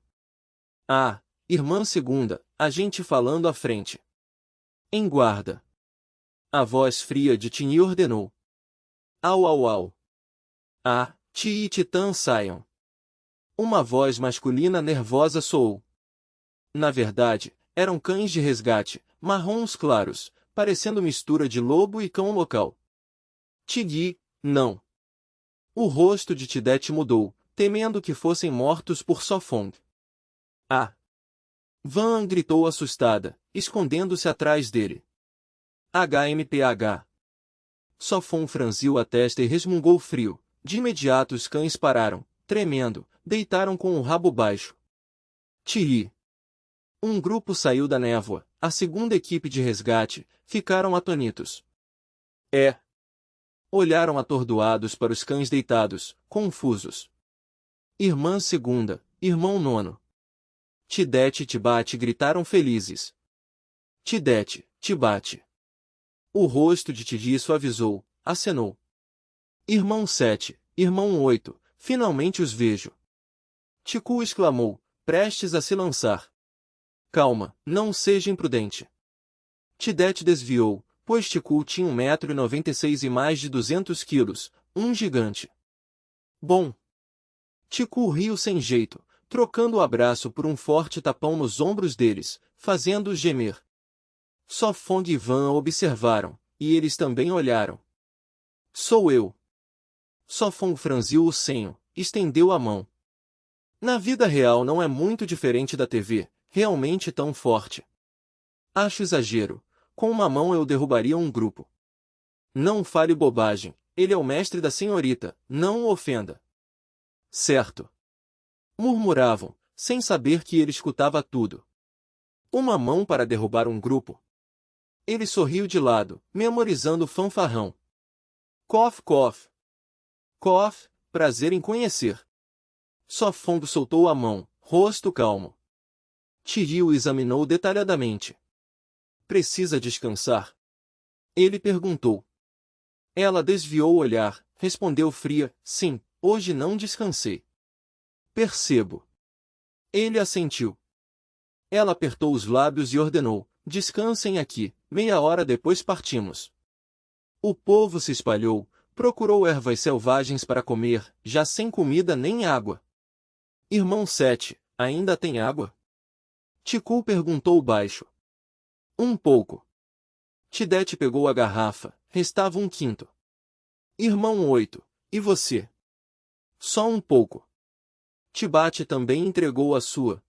Ah, irmã segunda, a gente falando à frente. Em guarda. A voz fria de Tini ordenou. Au au au. Ah, Ti e Titã saiam. Uma voz masculina nervosa soou. Na verdade, eram cães de resgate, marrons claros, parecendo mistura de lobo e cão local. Tigui, não. O rosto de Tidete mudou, temendo que fossem mortos por Sofong. Ah! Van gritou assustada, escondendo-se atrás dele. HMPH. Sofong franziu a testa e resmungou frio. De imediato os cães pararam, tremendo, deitaram com o rabo baixo. Tiri. Um grupo saiu da névoa, a segunda equipe de resgate, ficaram atônitos. Olharam atordoados para os cães deitados, confusos. Irmã segunda, irmão nono. Tidete e Tibate gritaram felizes. Tidete, Tibate. O rosto de Tidi suavizou, acenou. Irmão 7, irmão 8, finalmente os vejo. Tiku exclamou, prestes a se lançar. Calma, não seja imprudente. Tidete desviou, pois Tiku tinha 1,96 m e mais de 200 quilos, um gigante. Bom. Tiku riu sem jeito, trocando o abraço por um forte tapão nos ombros deles, fazendo-os gemer. Só Fong e Van observaram, e eles também olharam. Sou eu. Só Fong franziu o senho, estendeu a mão. Na vida real não é muito diferente da TV, realmente tão forte. Acho exagero, com uma mão eu derrubaria um grupo. Não fale bobagem, ele é o mestre da senhorita, não o ofenda. Certo. Murmuravam, sem saber que ele escutava tudo. Uma mão para derrubar um grupo. Ele sorriu de lado, memorizando o fanfarrão. Cof, cof. Cof, prazer em conhecer. Só Fong soltou a mão, rosto calmo. Tiril o examinou detalhadamente. Precisa descansar? Ele perguntou. Ela desviou o olhar, respondeu fria, sim, hoje não descansei. Percebo. Ele assentiu. Ela apertou os lábios e ordenou, descansem aqui, meia hora depois partimos. O povo se espalhou, procurou ervas selvagens para comer, já sem comida nem água. Irmão 7, ainda tem água? Tiku perguntou baixo. Um pouco. Tidete pegou a garrafa, restava um quinto. Irmão 8, e você? Só um pouco. Tibate também entregou a sua.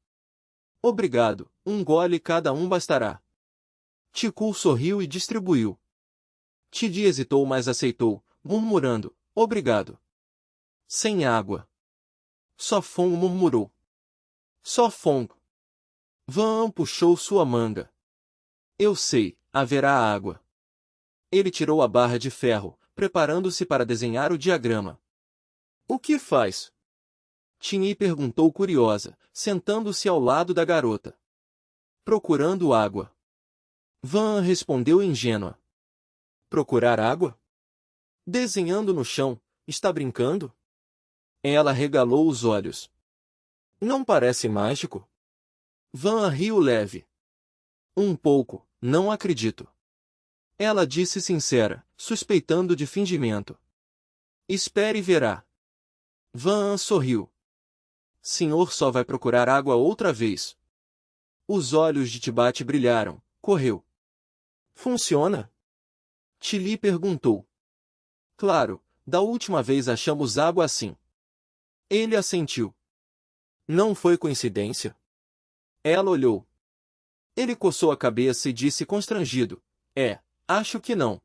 Obrigado, um gole cada um bastará. Tiku sorriu e distribuiu. Tidi hesitou, mas aceitou, murmurando, obrigado. Sem água. Só Fong murmurou. Só Fong. Van puxou sua manga. Eu sei, haverá água. Ele tirou a barra de ferro, preparando-se para desenhar o diagrama. O que faz? Tinhi perguntou curiosa, sentando-se ao lado da garota. Procurando água. Van respondeu ingênua. Procurar água? Desenhando no chão, está brincando? Ela regalou os olhos. Não parece mágico? Van riu leve. Um pouco, não acredito. Ela disse sincera, suspeitando de fingimento. Espere e verá. Van sorriu. Senhor só vai procurar água outra vez. Os olhos de Tibate brilharam, correu. Funciona? Tili perguntou. Claro, da última vez achamos água assim. Ele assentiu. Não foi coincidência? Ela olhou. Ele coçou a cabeça e disse constrangido. Acho que não.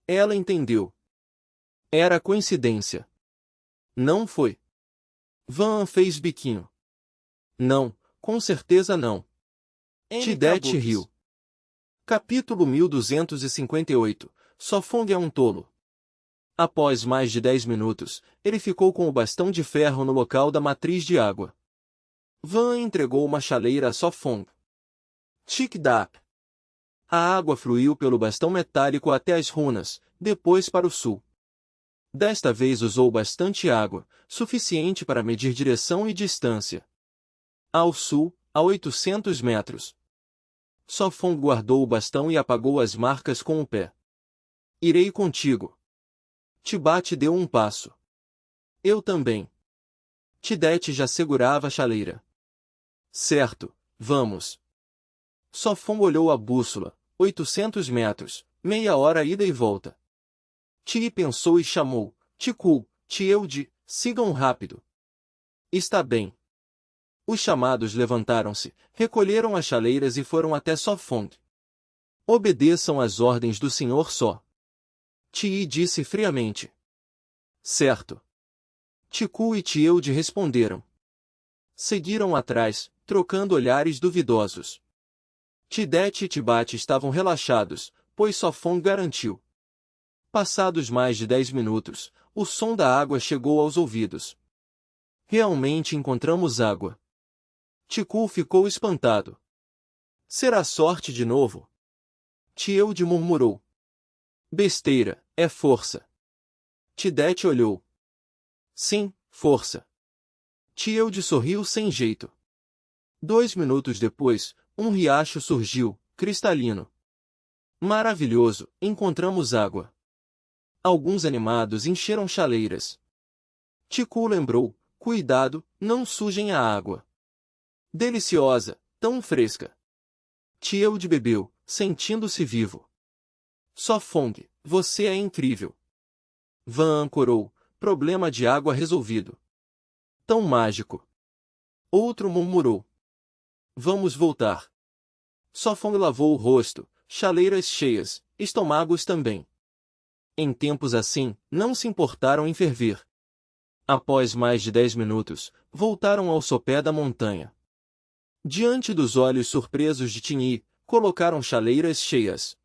Ela entendeu. Era coincidência. Não foi. Van fez biquinho. Não, com certeza não. Tidete riu. Capítulo 1258. Só Fong é um tolo. Após mais de 10 minutos, ele ficou com o bastão de ferro no local da matriz de água. Van entregou uma chaleira a Só Fong. Tic-dac. A água fluiu pelo bastão metálico até as runas, depois para o sul. Desta vez usou bastante água, suficiente para medir direção e distância. Ao sul, a 800 metros. Só Fong guardou o bastão e apagou as marcas com o pé. Irei contigo. Tibate deu um passo. Eu também. Tidete já segurava a chaleira. Certo, vamos. Só Fong olhou a bússola, 800 metros, meia hora ida e volta. Ti pensou e chamou, Tiku, Tielde, sigam rápido. Está bem. Os chamados levantaram-se, recolheram as chaleiras e foram até Só Fong. Obedeçam às ordens do Senhor Só. Ti disse friamente. Certo. Tiku e Tielde responderam. Seguiram atrás, trocando olhares duvidosos. Tidete e Tibate estavam relaxados, pois Só Fong garantiu. Passados mais de 10 minutos, o som da água chegou aos ouvidos. Realmente encontramos água. Tiku ficou espantado. Será sorte de novo? Tielde murmurou. Besteira, é força. Tidete olhou. Sim, força. Tielde sorriu sem jeito. 2 minutos depois, um riacho surgiu, cristalino. Maravilhoso, encontramos água. Alguns animados encheram chaleiras. Tiku lembrou, cuidado, não sujem a água. Deliciosa, tão fresca. Tieud bebeu, sentindo-se vivo. Sofong, você é incrível. Van ancorou, problema de água resolvido. Tão mágico. Outro murmurou. Vamos voltar. Sofong lavou o rosto, chaleiras cheias, estômagos também. Em tempos assim, não se importaram em ferver. Após mais de 10 minutos, voltaram ao sopé da montanha. Diante dos olhos surpresos de Tinhi, colocaram chaleiras cheias.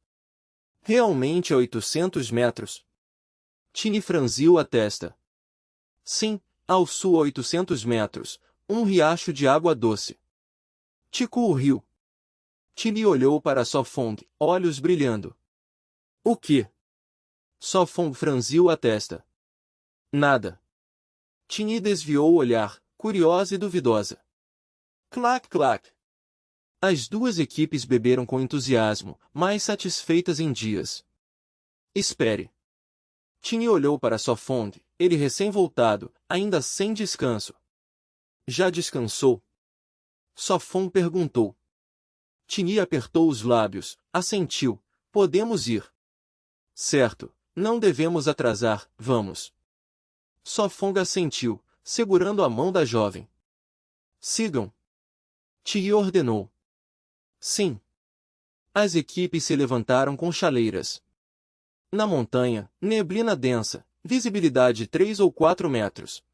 Realmente a 800 metros. Tinhi franziu a testa. Sim, ao sul a 800 metros, um riacho de água doce. Tiku riu. Tinhi olhou para Sofong, olhos brilhando. O que? Sofong franziu a testa. Nada. Tinhi desviou o olhar, curiosa e duvidosa. Clac, clac. As duas equipes beberam com entusiasmo, mais satisfeitas em dias. Espere. Tinhi olhou para Sofong, ele recém-voltado, ainda sem descanso. Já descansou? Sofong perguntou. Tinhi apertou os lábios, assentiu. Podemos ir. Certo, não devemos atrasar, vamos. Sofong assentiu, segurando a mão da jovem. Sigam. Tinhi ordenou. Sim. As equipes se levantaram com chaleiras. Na montanha, neblina densa, visibilidade 3 ou 4 metros.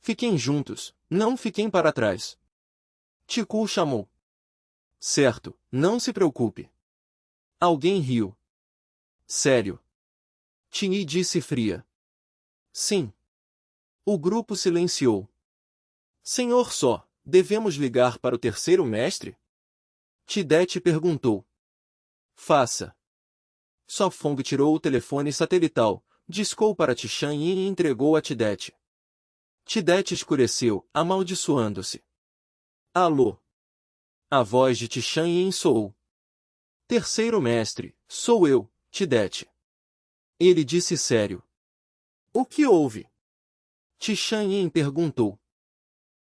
Fiquem juntos, não fiquem para trás. Tiku chamou. Certo, não se preocupe. Alguém riu. Sério? Tinhi disse fria. Sim. O grupo silenciou. Senhor Só, devemos ligar para o terceiro mestre? Tidete perguntou. Faça. Sofong tirou o telefone satelital, discou para Tishan e entregou a Tidete. Tidete escureceu, amaldiçoando-se. Alô? A voz de Tishan soou. Terceiro mestre, sou eu, Tidete. Ele disse sério. O que houve? Tishan perguntou.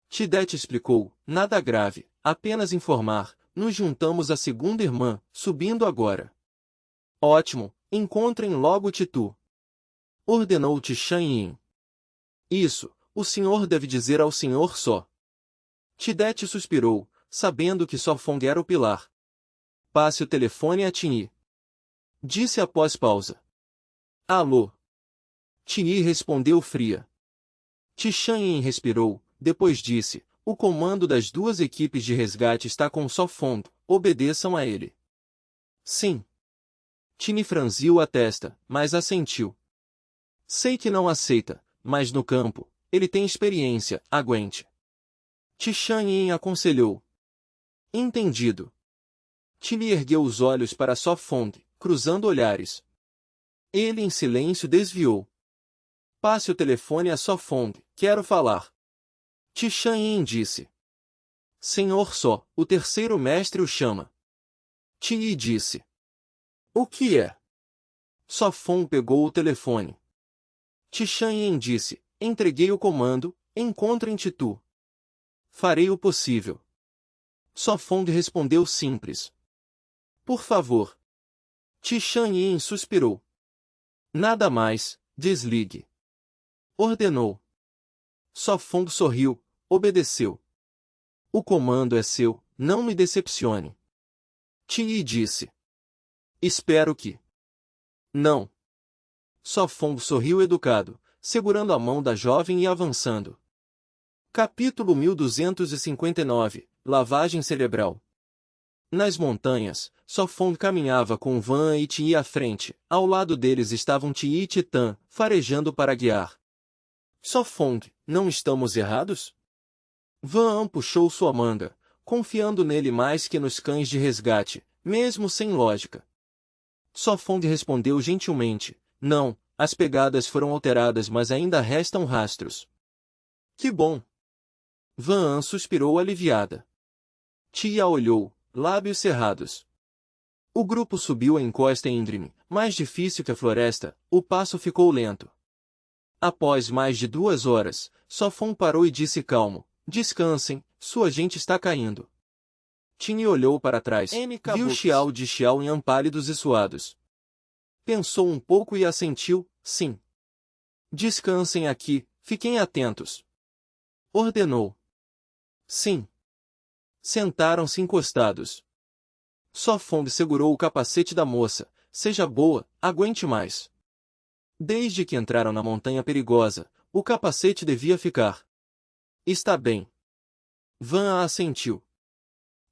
Tidete explicou, nada grave, apenas informar, nos juntamos à segunda irmã, subindo agora. Ótimo, encontrem logo Titu. Ordenou Tishan. Isso, o senhor deve dizer ao senhor Só. Tidete suspirou, sabendo que Sofong era o pilar. Passe o telefone a Tinhi. Disse após pausa. Alô? Tinhi respondeu fria. Tishan respirou, depois disse, o comando das duas equipes de resgate está com Sofong, obedeçam a ele. Sim. Tinhi franziu a testa, mas assentiu. Sei que não aceita, mas no campo, ele tem experiência, aguente. Tishan aconselhou. Entendido. Tinhi ergueu os olhos para Sofong, cruzando olhares. Ele em silêncio desviou. Passe o telefone a Sofong, quero falar. Tishan disse. Senhor Só, o terceiro mestre o chama. Tinhi disse. O que é? Sofong pegou o telefone. Tishan disse, entreguei o comando, encontrem Titu. Farei o possível. Sofong respondeu simples. Por favor. Tishan suspirou. Nada mais, desligue. Ordenou. Sofong sorriu, obedeceu. O comando é seu, não me decepcione. Tinhi disse. Espero que. Não. Sofong sorriu educado, segurando a mão da jovem e avançando. Capítulo 1259, Lavagem cerebral. Nas montanhas, Sofong caminhava com Van e Tinhi à frente, ao lado deles estavam Tinhi e Titã, farejando para guiar. Sofong, não estamos errados? Van puxou sua manga, confiando nele mais que nos cães de resgate, mesmo sem lógica. Sofong respondeu gentilmente, não, as pegadas foram alteradas mas ainda restam rastros. Que bom! Van suspirou aliviada. Tia olhou, lábios cerrados. O grupo subiu a encosta íngreme, mais difícil que a floresta, o passo ficou lento. Após mais de 2 horas, Sofon parou e disse calmo: descansem, sua gente está caindo. Tini olhou para trás, viu Xiao de Xiaoyan pálidos e suados. Pensou um pouco e assentiu: sim. Descansem aqui, fiquem atentos. Ordenou. Sim. Sentaram-se encostados. Sofong segurou o capacete da moça. Seja boa, aguente mais. Desde que entraram na montanha perigosa, o capacete devia ficar. Está bem. Van assentiu.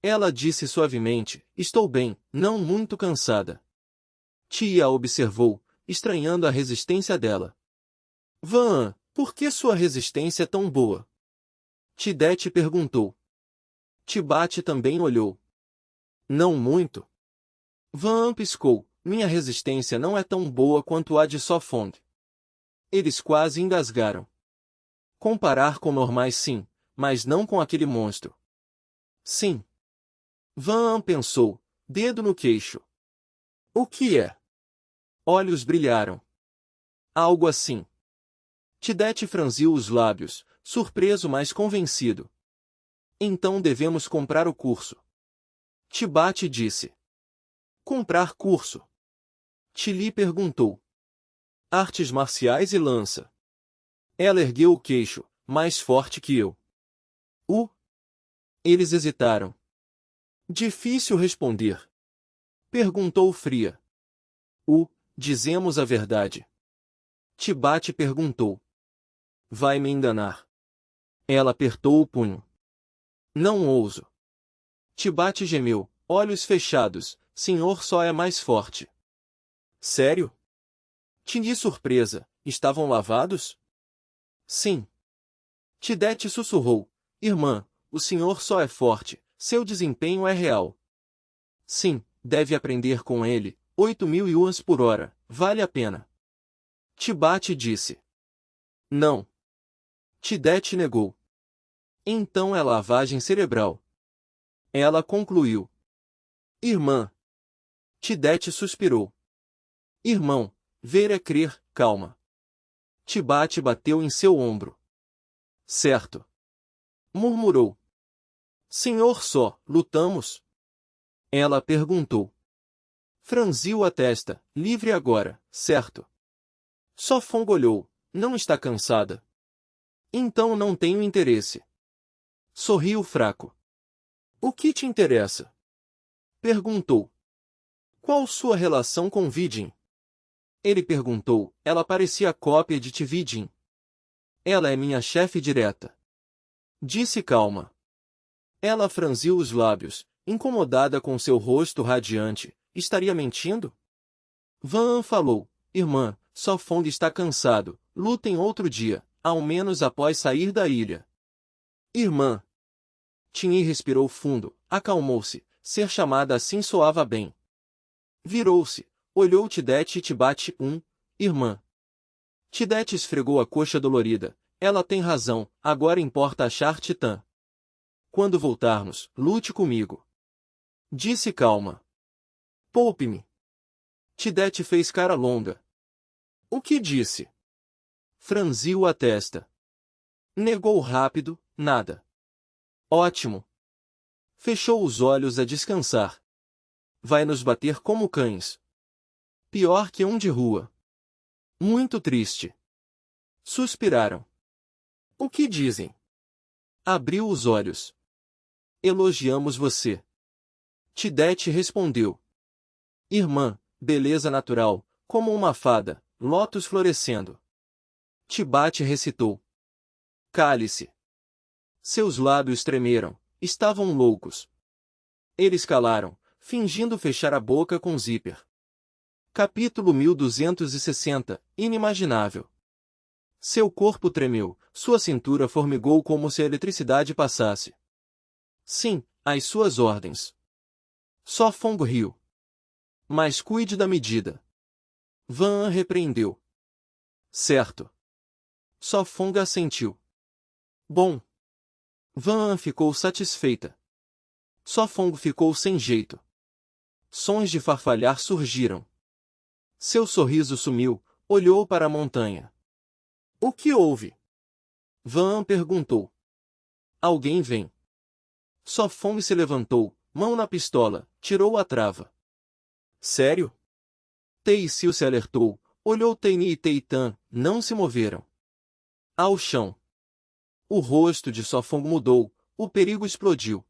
Ela disse suavemente: estou bem, não muito cansada. Tia a observou, estranhando a resistência dela. Van, por que sua resistência é tão boa? Tidete perguntou. Tibate também olhou. Não muito. Van piscou. Minha resistência não é tão boa quanto a de Sofong. Eles quase engasgaram. Comparar com normais sim, mas não com aquele monstro. Sim. Van pensou, dedo no queixo. O que é? Olhos brilharam. Algo assim. Tidete franziu os lábios, surpreso mas convencido. Então devemos comprar o curso. Tibate disse. Comprar curso? Tili perguntou. Artes marciais e lança. Ela ergueu o queixo, mais forte que eu. Eles hesitaram. Difícil responder. Perguntou fria. Dizemos a verdade. Tibate perguntou. Vai me enganar. Ela apertou o punho. Não ouso. Tibate gemeu, olhos fechados, senhor só é mais forte. Sério? Tini surpresa, estavam lavados? Sim. Tidete sussurrou, irmã, o senhor só é forte, seu desempenho é real. Sim, deve aprender com ele, 8.000 yuans por hora, vale a pena. Tibate disse. Não. Tidete negou. Então é lavagem cerebral. Ela concluiu. Irmã. Tidete suspirou. Irmão, ver é crer, calma. Tibate bateu em seu ombro. Certo. Murmurou. Senhor só, lutamos? Ela perguntou. Franziu a testa, livre agora, certo? Só fongolhou, não está cansada. Então não tenho interesse. Sorriu fraco. O que te interessa? Perguntou. Qual sua relação com Vidin? Ele perguntou, ela parecia cópia de Tividin. Ela é minha chefe direta. Disse calma. Ela franziu os lábios, incomodada com seu rosto radiante. Estaria mentindo? Van falou, irmã, Sofong está cansado, lutem outro dia, ao menos após sair da ilha. Irmã. Tini respirou fundo, acalmou-se, ser chamada assim soava bem. Virou-se, olhou Tidete e Tibate, irmã. Tidete esfregou a coxa dolorida, ela tem razão, agora importa achar Titã. Quando voltarmos, lute comigo. Disse calma. Poupe-me. Tidete fez cara longa. O que disse? Franziu a testa. Negou rápido, nada. Ótimo. Fechou os olhos a descansar. Vai nos bater como cães. Pior que um de rua. Muito triste. Suspiraram. O que dizem? Abriu os olhos. Elogiamos você. Tidete respondeu. Irmã, beleza natural, como uma fada, lótus florescendo. Tibate recitou. Cale-se. Seus lábios tremeram, estavam loucos. Eles calaram, fingindo fechar a boca com zíper. Capítulo 1260, inimaginável. Seu corpo tremeu, sua cintura formigou como se a eletricidade passasse. Sim, às suas ordens. Sofong riu. Mas cuide da medida. Van repreendeu. Certo. Sofong assentiu. Bom. Van ficou satisfeita. Sofong ficou sem jeito. Sons de farfalhar surgiram. Seu sorriso sumiu, olhou para a montanha. O que houve? Van perguntou. Alguém vem. Sofong se levantou, mão na pistola, tirou a trava. Sério? Tei-Sil se alertou, olhou Teini e Teitan, não se moveram. Ao chão. O rosto de Sofong mudou, o perigo explodiu.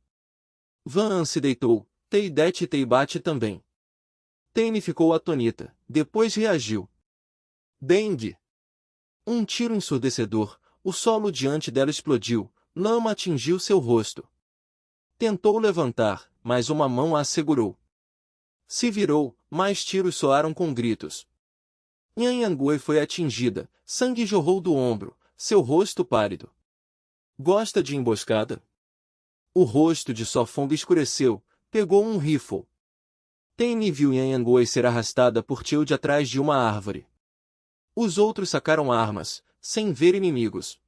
Van se deitou, Teidet e Teibat também. Teini ficou atônita, depois reagiu. Deng! Um tiro ensurdecedor, o solo diante dela explodiu, lama atingiu seu rosto. Tentou levantar, mas uma mão a segurou. Se virou, mais tiros soaram com gritos. Nhanhangui foi atingida, sangue jorrou do ombro, seu rosto pálido. Gosta de emboscada? O rosto de Sofong escureceu, pegou um rifle. Teini viu Nhanhangui ser arrastada por Tilde atrás de uma árvore. Os outros sacaram armas, sem ver inimigos.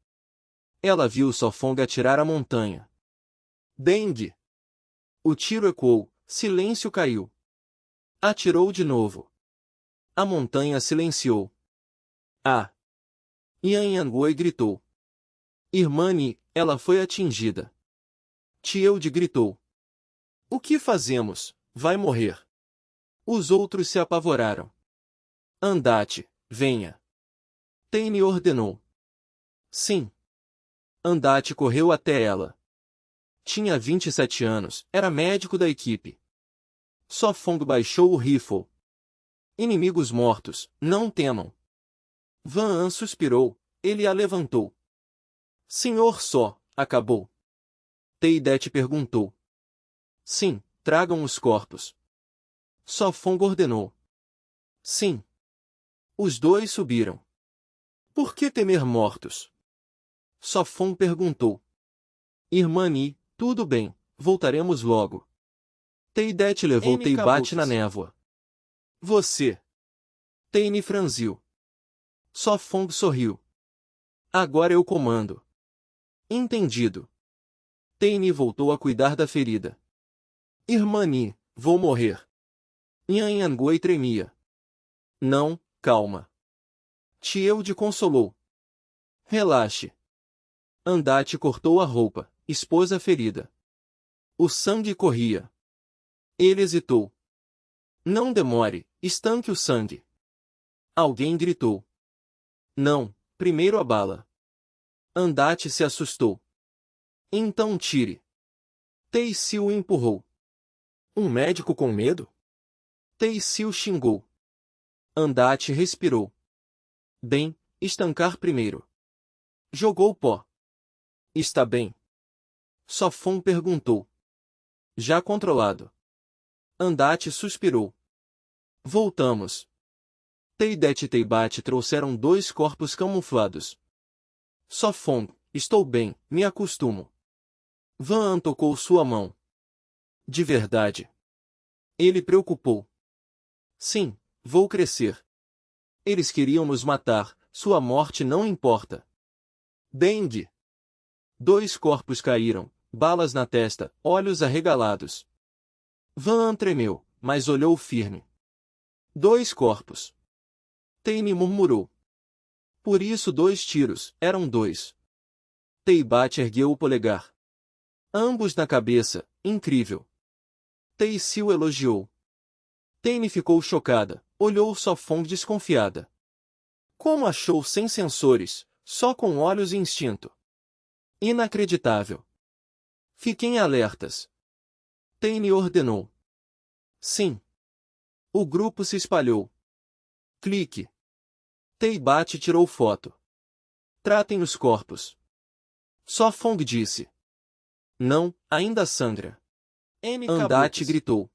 Ela viu Sofong atirar a montanha. Deng! O tiro ecoou, silêncio caiu. Atirou de novo. A montanha silenciou. Ah! Nhanhangui gritou. Irmã-Ni, ela foi atingida. Tielde gritou. O que fazemos? Vai morrer. Os outros se apavoraram. Andate, venha. Teini ordenou. Sim. Andate correu até ela. Tinha 27 anos, era médico da equipe. Sofong baixou o rifle. Inimigos mortos, não temam. Van An suspirou, ele a levantou. Senhor só, acabou. Teidet perguntou. Sim, tragam os corpos. Sofong ordenou. Sim. Os dois subiram. Por que temer mortos? Sofong perguntou. Irmã Ni, tudo bem, voltaremos logo. Teidet levou Teibat na névoa. Você. Teini franziu. Sofong sorriu. Agora eu comando. Entendido. Teini voltou a cuidar da ferida. Irmã Ni, vou morrer. Nhanhangui tremia. Não, calma. Tielde consolou. Relaxe. Andate cortou a roupa, expôs a ferida. O sangue corria. Ele hesitou. Não demore, estanque o sangue. Alguém gritou. Não, primeiro a bala. Andate se assustou. Então tire. Tei-Sil o empurrou. Um médico com medo? Tei-Sil xingou. Andate respirou. Bem, estancar primeiro. Jogou pó. Está bem. Sofong perguntou. Já controlado. Andate suspirou. Voltamos. Teidet e Teibat trouxeram 2 corpos camuflados. Sofong, estou bem, me acostumo. Van An tocou sua mão. De verdade. Ele preocupou. Sim, vou crescer. Eles queriam nos matar, sua morte não importa. Deng! 2 corpos caíram, balas na testa, olhos arregalados. Van An tremeu, mas olhou firme. 2 corpos. Teini murmurou. Por isso 2 tiros, eram 2. Teibat ergueu o polegar. Ambos na cabeça, incrível. Tei-Sil elogiou. Teini ficou chocada, olhou Sofong desconfiada. Como achou sem sensores, só com olhos e instinto? Inacreditável. Fiquem alertas. Teini ordenou. Sim. O grupo se espalhou. Clique. Teibat tirou foto. Tratem os corpos. Sofong disse. Não, ainda sangra. Andate gritou.